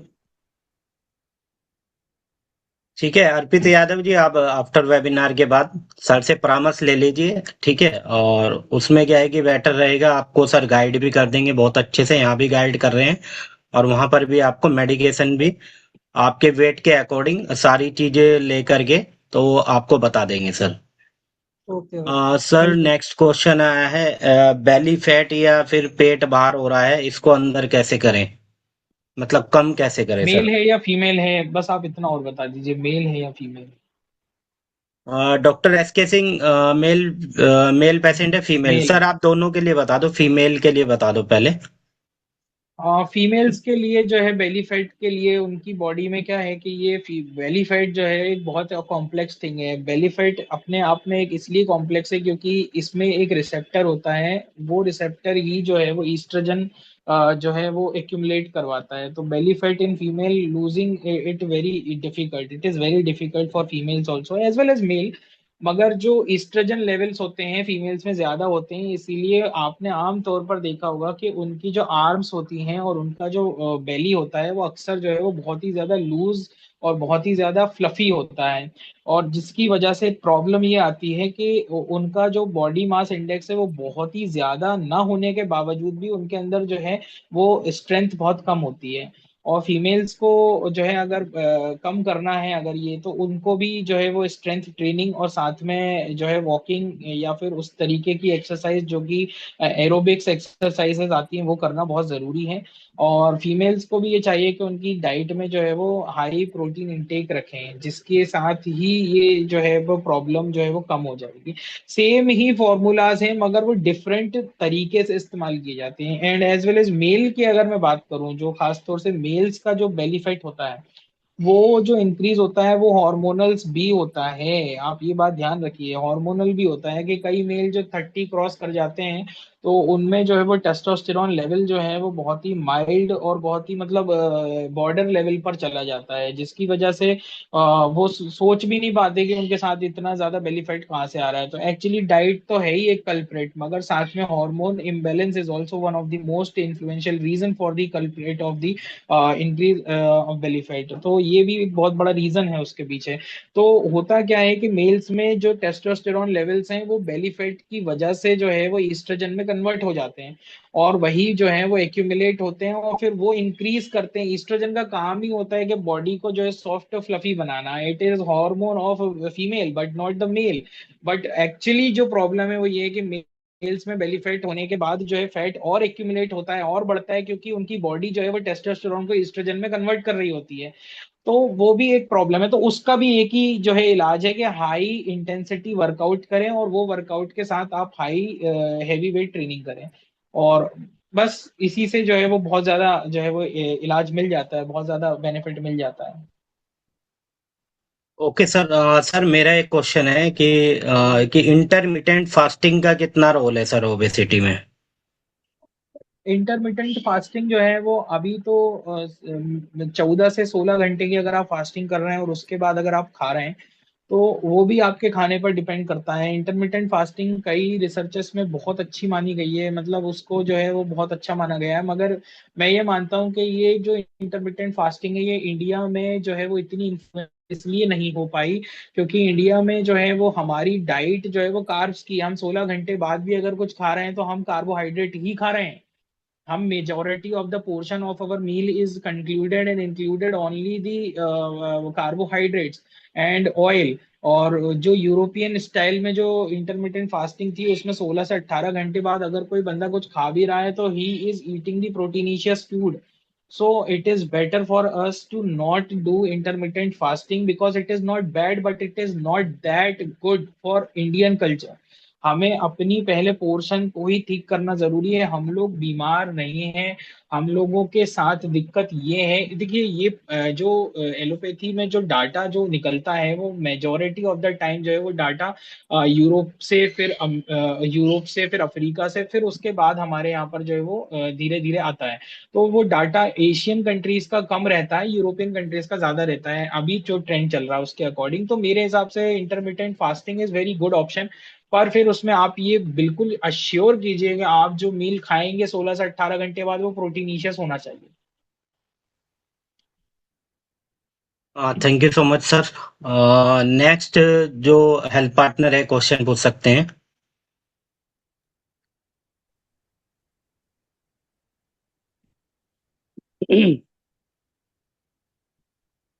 ठीक है अर्पित यादव जी, आप आफ्टर वेबिनार के बाद सर से परामर्श ले लीजिए, ठीक है। और उसमें क्या है कि बेटर रहेगा, आपको सर गाइड भी कर देंगे बहुत अच्छे से, यहाँ भी गाइड कर रहे हैं और वहां पर भी आपको मेडिकेशन भी आपके वेट के अकॉर्डिंग सारी चीजें लेकर के तो आपको बता देंगे sir. Okay sir. Sir thank you. Next question आया है, बेली फैट या फिर पेट बाहर हो रहा है, इसको अंदर कैसे करें, मतलब कम कैसे करें मेल सर। है या फीमेल है, बस आप इतना और बता दीजिए, मेल है या फीमेल? डॉक्टर एस के सिंह, मेल मेल पेशेंट है फीमेल मेल। सर, आप दोनों के लिए बता दो, फीमेल के लिए बता दो पहले। फीमेल्स के लिए जो है बेली फैट के लिए उनकी बॉडी में क्या है कि ये बेली फैट जो है एक बहुत कॉम्प्लेक्स थिंग है। बेली फैट अपने आप में एक इसलिए कॉम्प्लेक्स है क्योंकि इसमें एक रिसेप्टर होता है, वो रिसेप्टर ही जो है वो ईस्ट्रोजन जो है वो एक्यूमुलेट करवाता है। तो belly fat in female losing it very difficult, it is very difficult for females also as well as male. मगर जो ईस्ट्रोजन लेवल्स होते हैं फीमेल्स में ज्यादा होते हैं, इसीलिए आपने आम तौर पर देखा होगा कि उनकी जो आर्म्स होती हैं और उनका जो बेली होता है वो अक्सर जो है वो बहुत ही ज्यादा लूज और बहुत ही ज्यादा फ्लफी होता है। और जिसकी वजह से प्रॉब्लम ये आती है कि उनका जो बॉडी मास इंडेक्स है वो बहुत ही ज्यादा ना होने के बावजूद भी उनके अंदर जो है वो स्ट्रेंथ बहुत कम होती है। और फीमेल्स को जो है अगर कम करना है अगर ये, तो उनको भी जो है वो स्ट्रेंथ ट्रेनिंग और साथ में जो है वॉकिंग या फिर उस तरीके की एक्सरसाइज जो कि एरोबिक्स एक्सरसाइजेज आती हैं वो करना बहुत जरूरी है। और फीमेल्स को भी ये चाहिए कि उनकी डाइट में जो है वो हाई प्रोटीन इंटेक रखें, जिसके साथ ही ये जो है वो प्रॉब्लम जो है वो कम हो जाएगी। सेम ही फॉर्मूलाज हैं मगर वो डिफरेंट तरीके से इस्तेमाल किए जाते हैं। And as well as male की अगर मैं बात करूं, जो खासतौर से मेल्स का जो बेली फैट होता है वो जो इंक्रीज होता है वो हार्मोनल्स भी होता है। आप ये बात ध्यान रखिए, हार्मोनल भी होता है कि कई मेल जो 30 क्रॉस कर जाते हैं तो उनमें जो है वो टेस्टोस्टेरॉन लेवल जो है वो बहुत ही माइल्ड और बहुत ही मतलब बॉर्डर लेवल पर चला जाता है, जिसकी वजह से वो सोच भी नहीं पाते कि उनके साथ इतना ज्यादा बेली फैट कहाँ से आ रहा है। तो एक्चुअली डाइट तो है ही एक कल्प्रेट, मगर साथ में hormone imbalance is also one of the most influential reason for the culprit of the increase of belly fat. तो ये भी एक बहुत बड़ा रीजन है उसके पीछे। तो होता क्या है कि मेल्स में जो टेस्टोस्टेरॉन लेवल्स हैं वो बेली फैट की वजह से जो है वो ईस्ट्रोजन में कन्वर्ट हो जाते हैं, और वही जो है वो एक्यूमुलेट होते हैं और फिर वो इंक्रीज करते हैं। ईस्ट्रोजन का काम ही होता है कि बॉडी को जो है सॉफ्ट फ्लफी बनाना। It is hormone of female but not the male. But actually जो प्रॉब्लम है वो ये है कि मेल्स में बेली फैट होने के बाद जो है फैट और एक्यूमुलेट होता है और बढ़ता है, क्योंकि उनकी बॉडी जो है वो टेस्टोस्टेरोन को ईस्ट्रोजन में कन्वर्ट कर रही होती है। तो वो भी एक प्रॉब्लम है। तो उसका भी एक ही जो है इलाज है कि हाई इंटेंसिटी वर्कआउट करें और वो वर्कआउट के साथ आप हाई हैवी वेट ट्रेनिंग करें। और बस इसी से जो है वो बहुत ज्यादा जो है वो इलाज मिल जाता है, बहुत ज्यादा बेनिफिट मिल जाता है। Okay sir. सर मेरा एक क्वेश्चन है कि इंटरमिटेंट फास्टिंग का कितना रोल है सर ओबेसिटी में? इंटरमिटेंट फास्टिंग जो है वो अभी तो 14 से 16 घंटे की अगर आप फास्टिंग कर रहे हैं और उसके बाद अगर आप खा रहे हैं तो वो भी आपके खाने पर डिपेंड करता है। इंटरमिटेंट फास्टिंग कई रिसर्चेस में बहुत अच्छी मानी गई है, मतलब उसको जो है वो बहुत अच्छा माना गया है। मगर मैं ये मानता हूँ कि ये जो इंटरमिटेंट फास्टिंग है ये इंडिया में जो है वो इतनी influence इसलिए नहीं हो पाई क्योंकि इंडिया में जो है वो हमारी डाइट जो है वो कार्ब्स की, हम 16 घंटे बाद भी अगर कुछ खा रहे हैं तो हम कार्बोहाइड्रेट ही खा रहे हैं। हम majority of the portion of our meal is concluded and included only the carbohydrates and oil. और जो यूरोपियन स्टाइल में जो इंटरमीडिएंट फास्टिंग थी उसमें 16 से 18 घंटे बाद अगर कोई बंदा कुछ खा भी रहा है तो he is eating the proteinaceous food. So it is better for us to not do intermittent fasting because it is not bad, but it is not that good for Indian culture. हमें अपनी पहले पोर्शन को ही ठीक करना जरूरी है। हम लोग बीमार नहीं हैं। हम लोगों के साथ दिक्कत ये है, देखिए ये जो एलोपैथी में जो डाटा जो निकलता है वो मेजोरिटी ऑफ द टाइम जो है वो डाटा यूरोप से फिर अफ्रीका से फिर उसके बाद हमारे यहाँ पर जो है वो धीरे धीरे आता है। तो वो डाटा एशियन कंट्रीज का कम रहता है, यूरोपियन कंट्रीज का ज्यादा रहता है अभी जो ट्रेंड चल रहा है उसके अकॉर्डिंग। तो मेरे हिसाब से intermittent fasting is very good option. पर फिर उसमें आप ये बिल्कुल अश्योर कीजिए कि आप जो मील खाएंगे 16 से 18 घंटे बाद वो प्रोटीनिशियस होना चाहिए। Thank you so much sir. Next जो हेल्थ पार्टनर है क्वेश्चन पूछ सकते हैं।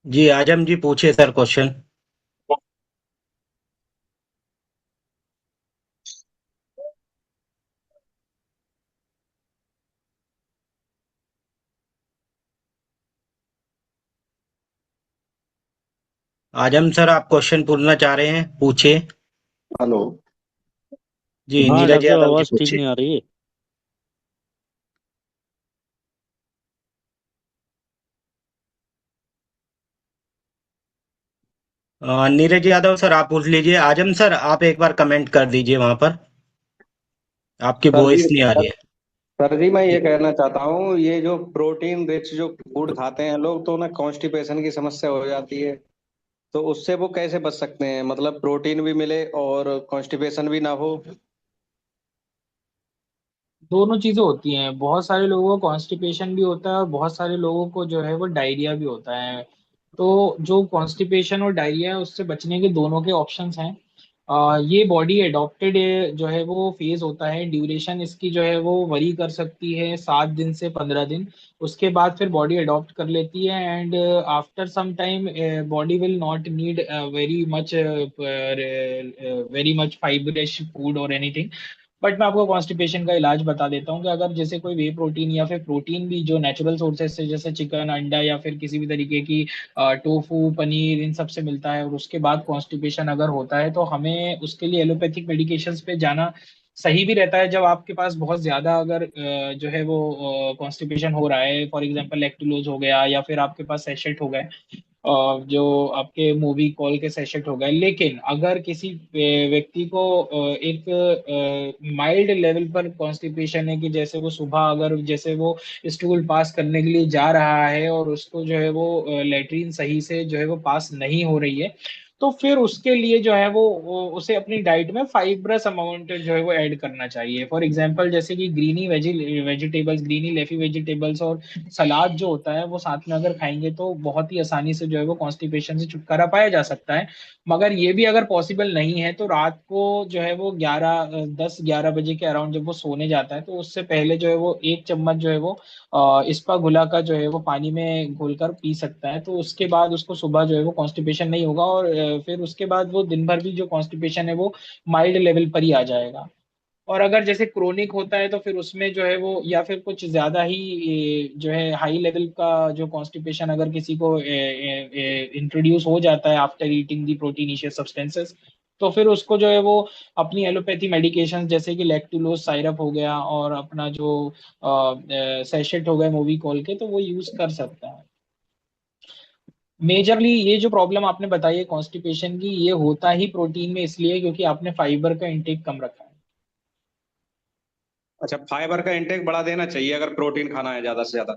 जी आजम जी पूछिए सर क्वेश्चन। आजम सर आप क्वेश्चन पूछना चाह रहे हैं, पूछिए। हेलो। जी हाँ नीरज डॉक्टर साहब, यादव जी आवाज़ ठीक पूछिए। नहीं आ रही है। नीरज यादव सर आप पूछ लीजिए। आजम सर आप एक बार कमेंट कर दीजिए वहां पर, आपकी सर जी वॉइस नहीं आ रही है। सर जी मैं ये जी कहना चाहता हूँ, ये जो प्रोटीन रिच जो फूड खाते हैं लोग तो ना कॉन्स्टिपेशन की समस्या हो जाती है। तो उससे वो कैसे बच सकते हैं, मतलब प्रोटीन भी मिले और कॉन्स्टिपेशन भी ना हो। दोनों चीजें होती हैं। बहुत सारे लोगों को कॉन्स्टिपेशन भी होता है और बहुत सारे लोगों को जो है वो डायरिया भी होता है। तो जो कॉन्स्टिपेशन और डायरिया है उससे बचने के दोनों के ऑप्शंस हैं। ये बॉडी एडॉप्टेड जो है वो फेज होता है। ड्यूरेशन इसकी जो है वो वरी कर सकती है 7 दिन से 15 दिन। उसके बाद फिर बॉडी अडॉप्ट कर लेती है and after some time body will not need very much fibrous food और एनीथिंग। बट मैं आपको कॉन्स्टिपेशन का इलाज बता देता हूँ कि अगर जैसे कोई वे प्रोटीन या फिर प्रोटीन भी जो नेचुरल सोर्सेज से जैसे चिकन अंडा या फिर किसी भी तरीके की टोफू पनीर इन सब से मिलता है और उसके बाद कॉन्स्टिपेशन अगर होता है तो हमें उसके लिए एलोपैथिक मेडिकेशंस पे जाना सही भी रहता है। जब आपके पास बहुत ज्यादा अगर जो है वो कॉन्स्टिपेशन हो रहा है, फॉर एग्जांपल लैक्टुलोज हो गया या फिर आपके पास सेशेट हो गए, जो आपके मूवी कॉल के सेशेट हो गए। लेकिन अगर किसी व्यक्ति को एक माइल्ड लेवल पर कॉन्स्टिपेशन है कि जैसे वो सुबह अगर जैसे वो स्टूल पास करने के लिए जा रहा है और उसको जो है वो लेटरिन सही से जो है वो पास नहीं हो रही है, तो फिर उसके लिए जो है वो उसे अपनी डाइट में फाइब्रस अमाउंट जो है वो ऐड करना चाहिए। फॉर एग्जांपल जैसे कि greeny vegetables, greeny leafy vegetables और सलाद जो होता है वो साथ में अगर खाएंगे तो बहुत ही आसानी से जो है वो कॉन्स्टिपेशन से छुटकारा पाया जा सकता है। मगर ये भी अगर पॉसिबल नहीं है तो रात को जो है वो 10-11 बजे के अराउंड जब वो सोने जाता है तो उससे पहले जो है वो 1 चम्मच जो है वो इस्पा घुला का जो है वो पानी में घोलकर पी सकता है। तो उसके बाद उसको सुबह जो है वो कॉन्स्टिपेशन नहीं होगा और फिर उसके बाद वो दिन भर भी जो कॉन्स्टिपेशन है वो माइल्ड लेवल पर ही आ जाएगा। और अगर जैसे क्रोनिक होता है तो फिर उसमें जो है वो या फिर कुछ ज्यादा ही जो है हाई लेवल का जो कॉन्स्टिपेशन अगर किसी को इंट्रोड्यूस हो जाता है after eating the proteinaceous substances, तो फिर उसको जो है वो अपनी एलोपैथी मेडिकेशन जैसे कि लैक्टुलोज साइरप हो गया और अपना जो सेशेट हो गए मूवीकॉल के, तो वो यूज कर सकता है। मेजरली ये जो प्रॉब्लम आपने बताई है कॉन्स्टिपेशन की, ये होता ही प्रोटीन में इसलिए क्योंकि आपने फाइबर का इंटेक कम रखा है। अच्छा, फाइबर का इंटेक बढ़ा देना चाहिए अगर प्रोटीन खाना है ज्यादा से ज्यादा।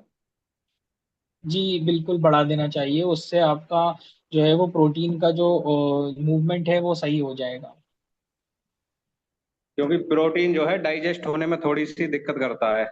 जी बिल्कुल बढ़ा देना चाहिए, उससे आपका जो है वो प्रोटीन का जो मूवमेंट है वो सही हो जाएगा। क्योंकि प्रोटीन जो है डाइजेस्ट होने में थोड़ी सी दिक्कत करता है।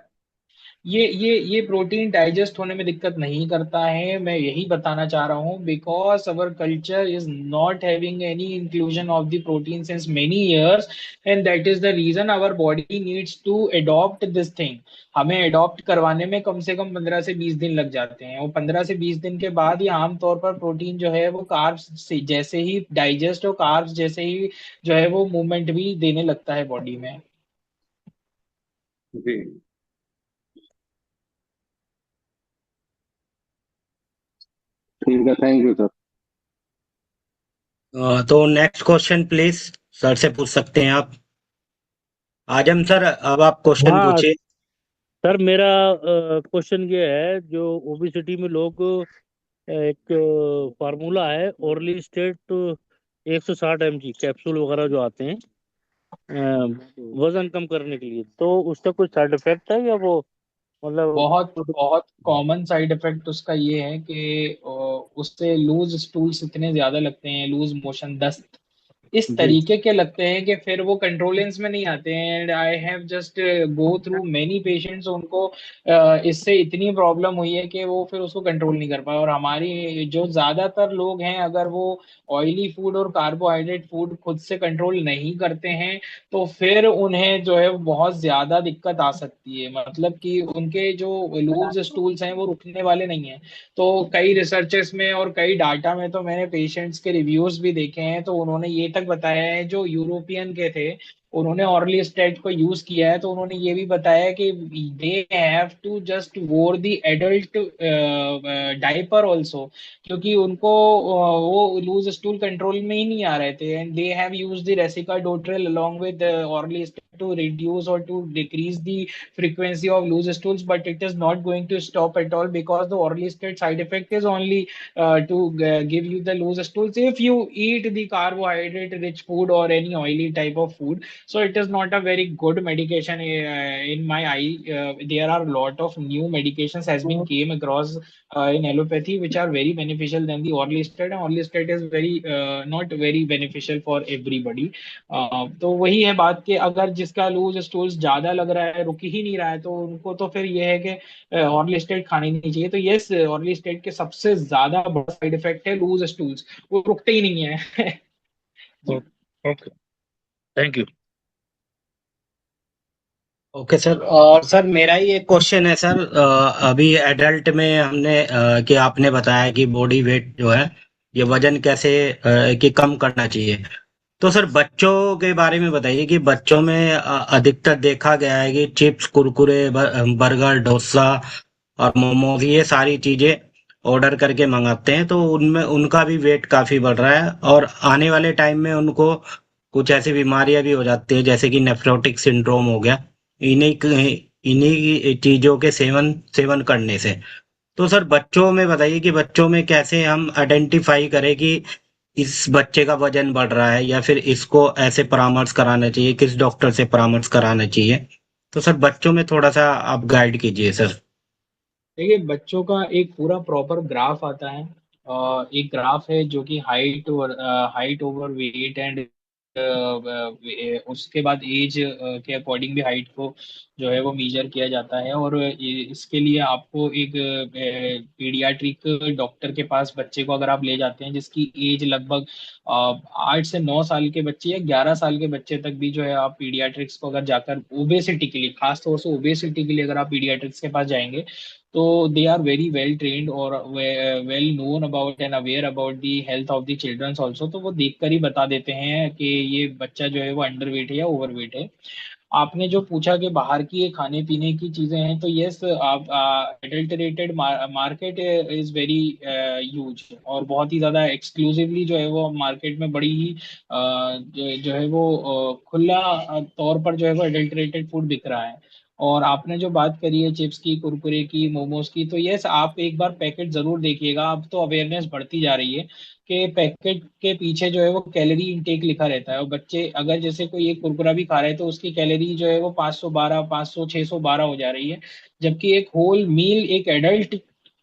ये प्रोटीन डाइजेस्ट होने में दिक्कत नहीं करता है, मैं यही बताना चाह रहा हूँ। Because our culture is not having any inclusion of the protein since many years and that is the reason our body needs to adopt this thing. हमें अडॉप्ट करवाने में कम से कम 15 से 20 दिन लग जाते हैं और 15 से 20 दिन के बाद ही आमतौर पर प्रोटीन जो है वो कार्ब्स से जैसे ही डाइजेस्ट हो, कार्ब्स जैसे ही जो है वो मूवमेंट भी देने लगता है बॉडी में। जी। ठीक है, थैंक यू सर। तो नेक्स्ट क्वेश्चन प्लीज सर से पूछ सकते हैं आप। आजम सर, अब आप क्वेश्चन हाँ पूछिए। सर, मेरा क्वेश्चन ये है, जो ओबिसिटी में लोग एक फार्मूला है ओरली स्टेट 160 mg कैप्सूल वगैरह जो आते हैं वजन कम करने के लिए, तो उसका कुछ साइड इफेक्ट है या वो बहुत मतलब। बहुत कॉमन साइड इफेक्ट उसका ये है कि उससे लूज स्टूल्स इतने ज्यादा लगते हैं, लूज मोशन, दस्त इस जी। तरीके के लगते हैं कि फिर वो कंट्रोलेंस में नहीं आते हैं। And I have just go through many patients, उनको इससे इतनी प्रॉब्लम हुई है कि वो फिर उसको कंट्रोल नहीं कर पाए। और हमारी जो ज्यादातर लोग हैं अगर वो ऑयली फूड और कार्बोहाइड्रेट फूड खुद से कंट्रोल नहीं करते हैं तो फिर उन्हें जो है वो बहुत ज्यादा दिक्कत आ सकती है। मतलब कि उनके जो लूज स्टूल्स हैं वो रुकने वाले नहीं हैं। तो कई रिसर्चेस में और कई डाटा में तो मैंने पेशेंट्स के रिव्यूज भी देखे हैं, तो उन्होंने ये तक बताया है, जो यूरोपियन के थे उन्होंने ऑर्ली स्टेट को यूज किया है तो उन्होंने ये भी बताया कि they have to just wore the adult diaper also, क्योंकि उनको वो लूज स्टूल कंट्रोल में ही नहीं आ रहे थे and they have use the racecadotril along with orally to reduce or to decrease the frequency of loose stools, but it is not going to stop at all, because the orally state side effect is only to give you the loose stools if you eat the carbohydrate rich food or any oily type of food. So it is not a very good medication in my eye. There are a lot of new medications has been came across in allopathy which are very beneficial than the orally state, and orally state is very not very beneficial for everybody. तो वही है बात कि अगर जिसका लूज स्टूल्स ज्यादा लग रहा है, रुक ही नहीं रहा है, तो उनको तो फिर ये है कि ऑर्ली स्टेट खानी नहीं चाहिए। तो यस, ऑर्ली स्टेट के सबसे ज्यादा बड़ा साइड इफेक्ट है लूज स्टूल्स, वो रुकते ही नहीं है। जी। Okay, thank you. Okay sir, और सर मेरा ही एक क्वेश्चन है सर। अभी एडल्ट में हमने कि आपने बताया कि बॉडी वेट जो है ये वजन कैसे कि कम करना चाहिए। तो सर बच्चों के बारे में बताइए कि बच्चों में अधिकतर देखा गया है कि चिप्स, कुरकुरे, बर्गर, डोसा और मोमोज ये सारी चीजें ऑर्डर करके मंगाते हैं, तो उनमें उनका भी वेट काफी बढ़ रहा है और आने वाले टाइम में उनको कुछ ऐसी बीमारियां भी हो जाती है जैसे कि नेफ्रोटिक सिंड्रोम हो गया इन्हीं इन्हीं चीजों के सेवन सेवन करने से। तो सर बच्चों में बताइए कि बच्चों में कैसे हम आइडेंटिफाई करें कि इस बच्चे का वजन बढ़ रहा है या फिर इसको ऐसे परामर्श कराना चाहिए, किस डॉक्टर से परामर्श कराना चाहिए। तो सर बच्चों में थोड़ा सा आप गाइड कीजिए सर। देखिए, बच्चों का एक पूरा प्रॉपर ग्राफ आता है। एक ग्राफ है जो कि हाइट ओवर वेट एंड उसके बाद एज के अकॉर्डिंग भी हाइट को जो है वो मेजर किया जाता है। और इसके लिए आपको एक पीडियाट्रिक डॉक्टर के पास बच्चे को अगर आप ले जाते हैं जिसकी एज लगभग 8 से 9 साल के बच्चे या 11 साल के बच्चे तक भी जो है, आप पीडियाट्रिक्स को अगर जाकर ओबेसिटी के लिए, खास तौर से ओबेसिटी के लिए अगर आप पीडियाट्रिक्स के पास जाएंगे, तो they are very well trained और well known about and aware about the health of the childrens also. तो वो देखकर ही बता देते हैं कि ये बच्चा जो है वो अंडर वेट है या ओवर वेट है। आपने जो पूछा कि बाहर की ये खाने पीने की चीजें हैं, तो यस, आप adulterated market is very huge, और बहुत ही ज्यादा एक्सक्लूसिवली जो है वो मार्केट में बड़ी ही जो है वो खुला तौर पर जो है वो एडल्टरेटेड फूड बिक रहा है। और आपने जो बात करी है चिप्स की, कुरकुरे की, मोमोज की, तो यस, आप एक बार पैकेट जरूर देखिएगा। अब तो अवेयरनेस बढ़ती जा रही है कि पैकेट के पीछे जो है वो कैलोरी इंटेक लिखा रहता है, और बच्चे अगर जैसे कोई एक कुरकुरा भी खा रहे हैं तो उसकी कैलोरी जो है वो 512, 500, 612 हो जा रही है। जबकि एक होल मील, एक एडल्ट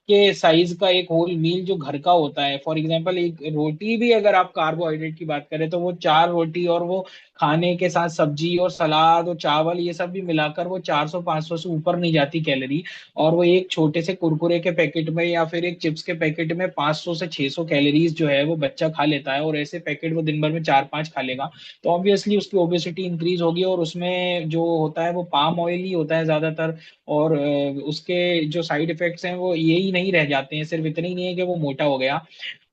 के साइज का एक होल मील जो घर का होता है, फॉर एग्जांपल एक रोटी भी अगर आप कार्बोहाइड्रेट की बात करें, तो वो 4 रोटी और वो खाने के साथ सब्जी और सलाद और चावल ये सब भी मिलाकर वो 400-500 से ऊपर नहीं जाती कैलोरी। और वो एक छोटे से कुरकुरे के पैकेट में या फिर एक चिप्स के पैकेट में 500 से 600 कैलोरीज जो है वो बच्चा खा लेता है, और ऐसे पैकेट वो दिन भर में 4-5 खा लेगा। तो ऑब्वियसली उसकी ओबेसिटी इंक्रीज होगी, और उसमें जो होता है वो पाम ऑयल ही होता है ज्यादातर। और उसके जो साइड इफेक्ट्स हैं वो यही नहीं रह जाते हैं, सिर्फ इतने ही नहीं है कि वो मोटा हो गया।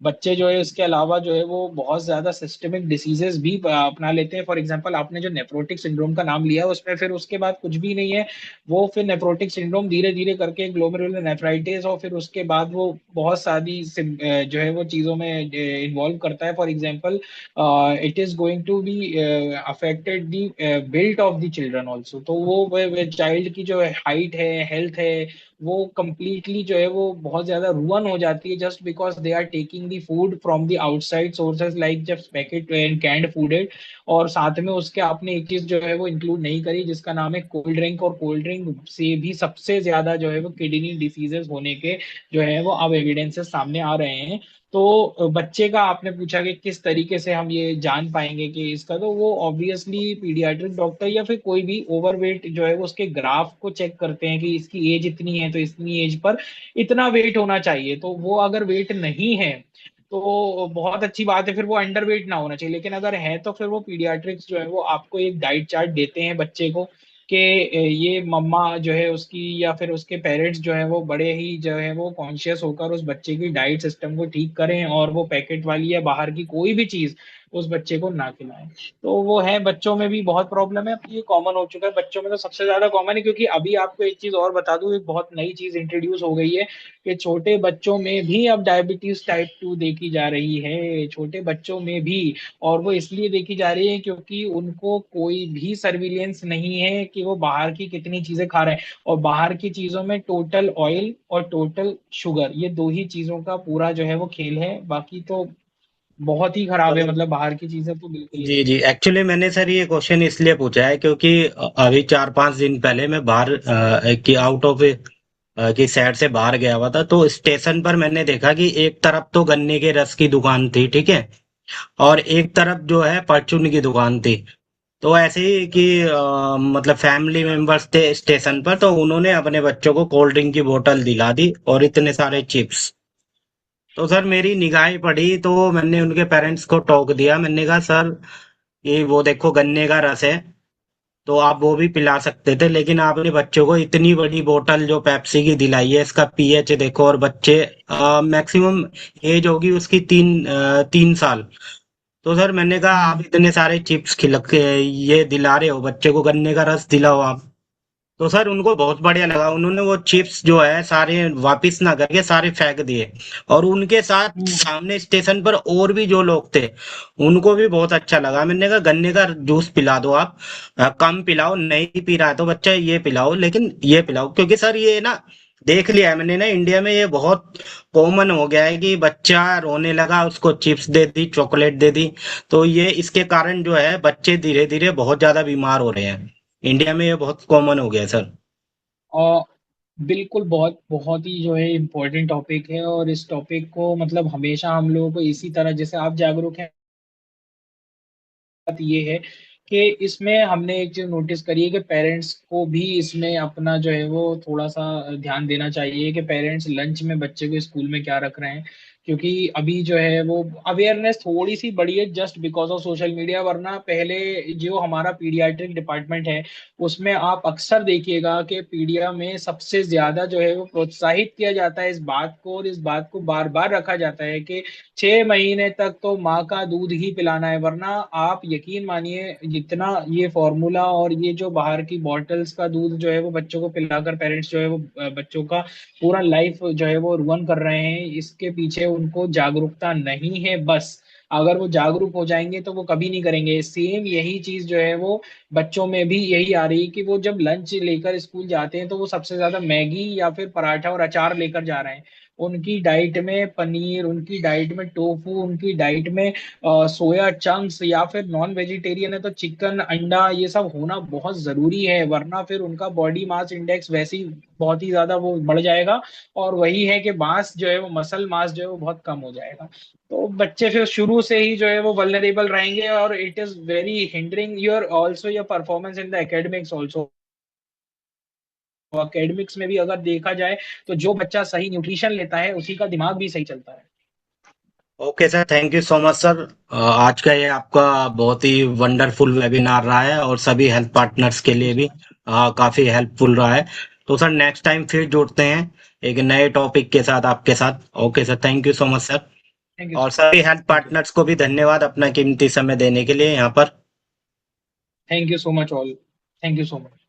बच्चे जो है उसके अलावा जो है वो बहुत ज्यादा सिस्टमिक डिसीजेस भी अपना लेते हैं। फॉर एग्जांपल, आपने जो नेफ्रोटिक सिंड्रोम का नाम लिया उसमें फिर उसके बाद कुछ भी नहीं है, वो फिर नेफ्रोटिक सिंड्रोम धीरे धीरे करके ग्लोमेरुलर नेफ्राइटिस, और फिर उसके बाद वो बहुत सारी जो है वो चीजों में इन्वॉल्व करता है। For example, it is going to be affected the built of the children also. तो वो चाइल्ड की जो हाइट है, हेल्थ है, वो कंप्लीटली जो है वो बहुत ज्यादा रुअन हो जाती है, just because they are taking the food from the outside sources like just packet and canned fooded. और साथ में उसके आपने एक चीज जो है वो इंक्लूड नहीं करी जिसका नाम है कोल्ड ड्रिंक, और कोल्ड ड्रिंक से भी सबसे ज्यादा जो है वो किडनी डिसीजेस होने के जो है वो अब एविडेंसेस सामने आ रहे हैं। तो बच्चे का आपने पूछा कि किस तरीके से हम ये जान पाएंगे कि इसका, तो वो ऑब्वियसली पीडियाट्रिक डॉक्टर या फिर कोई भी ओवरवेट जो है वो उसके ग्राफ को चेक करते हैं कि इसकी एज इतनी है तो इतनी एज पर इतना वेट होना चाहिए। तो वो अगर वेट नहीं है तो बहुत अच्छी बात है, फिर वो अंडर वेट ना होना चाहिए। लेकिन अगर है तो फिर वो पीडियाट्रिक्स जो है वो आपको एक डाइट चार्ट देते हैं बच्चे को कि ये मम्मा जो है उसकी या फिर उसके पेरेंट्स जो है वो बड़े ही जो है वो कॉन्शियस होकर उस बच्चे की डाइट सिस्टम को ठीक करें, और वो पैकेट वाली या बाहर की कोई भी चीज उस बच्चे को ना खिलाएं। तो वो है, बच्चों में भी बहुत प्रॉब्लम है, ये कॉमन हो चुका है, बच्चों में तो सबसे ज्यादा कॉमन है। क्योंकि अभी आपको एक चीज और बता दूं, एक बहुत नई चीज इंट्रोड्यूस हो गई है कि छोटे बच्चों में भी अब डायबिटीज टाइप 2 देखी जा रही है, छोटे बच्चों में भी। और वो इसलिए देखी जा रही है क्योंकि उनको कोई भी सर्विलेंस नहीं है कि वो बाहर की कितनी चीजें खा रहे हैं। और बाहर की चीजों में टोटल ऑयल और टोटल शुगर, ये दो ही चीजों का पूरा जो है वो खेल है। बाकी तो बहुत ही खराब है, मतलब बाहर की चीजें तो बिल्कुल ही जी नहीं। जी, एक्चुअली मैंने सर ये क्वेश्चन इसलिए पूछा है क्योंकि अभी 4-5 दिन पहले मैं बाहर की आउट ऑफ की साइड से बाहर गया हुआ था, तो स्टेशन पर मैंने देखा कि एक तरफ तो गन्ने के रस की दुकान थी, ठीक है, और एक तरफ जो है परचून की दुकान थी। तो ऐसे ही कि मतलब फैमिली मेंबर्स थे स्टेशन पर, तो उन्होंने अपने बच्चों को कोल्ड ड्रिंक की बोतल दिला दी और इतने सारे चिप्स। तो सर मेरी निगाहें पड़ी, तो मैंने उनके पेरेंट्स को टोक दिया। मैंने कहा सर ये वो देखो गन्ने का रस है, तो आप वो भी पिला सकते थे, लेकिन आपने बच्चों को इतनी बड़ी बोतल जो पेप्सी की दिलाई है, इसका पीएच देखो। और बच्चे मैक्सिमम एज होगी उसकी 3 साल। तो सर मैंने कहा आप इतने सारे चिप्स खिला के ये दिला रहे हो बच्चे को, गन्ने का रस दिलाओ आप। तो सर उनको बहुत बढ़िया लगा, उन्होंने वो चिप्स जो है सारे वापिस ना करके सारे फेंक दिए। और उनके साथ सामने स्टेशन पर और भी जो लोग थे उनको भी बहुत अच्छा लगा। मैंने कहा गन्ने का जूस पिला दो आप, कम पिलाओ, नहीं पी रहा है तो बच्चा ये पिलाओ, लेकिन ये पिलाओ। क्योंकि सर ये ना देख लिया है मैंने ना, इंडिया में ये बहुत कॉमन हो गया है कि बच्चा रोने लगा उसको चिप्स दे दी, चॉकलेट दे दी। तो ये इसके कारण जो है बच्चे धीरे धीरे बहुत ज्यादा बीमार हो रहे हैं। इंडिया में ये बहुत कॉमन हो गया है सर। और बिल्कुल, बहुत बहुत ही जो है इम्पोर्टेंट टॉपिक है। और इस टॉपिक को मतलब हमेशा हम लोगों को इसी तरह, जैसे आप जागरूक हैं, बात ये है कि इसमें हमने एक चीज नोटिस करी है कि पेरेंट्स को भी इसमें अपना जो है वो थोड़ा सा ध्यान देना चाहिए कि पेरेंट्स लंच में बच्चे को स्कूल में क्या रख रहे हैं। क्योंकि अभी जो है वो अवेयरनेस थोड़ी सी बढ़ी है just because of social media, वरना पहले जो हमारा पीडियाट्रिक डिपार्टमेंट है उसमें आप अक्सर देखिएगा कि पीडिया में सबसे ज्यादा जो है वो प्रोत्साहित किया जाता है इस बात को, और इस बात को बार बार रखा जाता है कि 6 महीने तक तो माँ का दूध ही पिलाना है। वरना आप यकीन मानिए, जितना ये फॉर्मूला और ये जो बाहर की बॉटल्स का दूध जो है वो बच्चों को पिलाकर पेरेंट्स जो है वो बच्चों का पूरा लाइफ जो है वो रुइन कर रहे हैं, इसके पीछे उनको जागरूकता नहीं है। बस अगर वो जागरूक हो जाएंगे तो वो कभी नहीं करेंगे। सेम यही चीज जो है वो बच्चों में भी यही आ रही है कि वो जब लंच लेकर स्कूल जाते हैं तो वो सबसे ज्यादा मैगी या फिर पराठा और अचार लेकर जा रहे हैं। उनकी डाइट में पनीर, उनकी डाइट में टोफू, उनकी डाइट में सोया चंक्स, या फिर नॉन वेजिटेरियन है तो चिकन अंडा, ये सब होना बहुत जरूरी है। वरना फिर उनका बॉडी मास इंडेक्स वैसे ही बहुत ही ज्यादा वो बढ़ जाएगा। और वही है कि मास जो है वो, मसल मास जो है वो बहुत कम हो जाएगा। तो बच्चे फिर शुरू से ही जो है वो वल्नरेबल रहेंगे, और it is very hindering your also your performance in the academics also. Academics में भी अगर देखा जाए तो जो बच्चा सही न्यूट्रिशन लेता है उसी का दिमाग भी सही चलता है। Okay sir, thank you so much sir. आज का ये आपका बहुत ही वंडरफुल वेबिनार रहा है और सभी हेल्थ पार्टनर्स के लिए भी काफी हेल्पफुल रहा है। तो सर नेक्स्ट टाइम फिर जुड़ते हैं एक नए टॉपिक के साथ आपके साथ। Okay sir, thank you so much sir. Thank you और सर। सभी हेल्थ थैंक यू। पार्टनर्स को भी धन्यवाद अपना कीमती समय देने के लिए यहाँ पर। Thank you so much all. Thank you so much.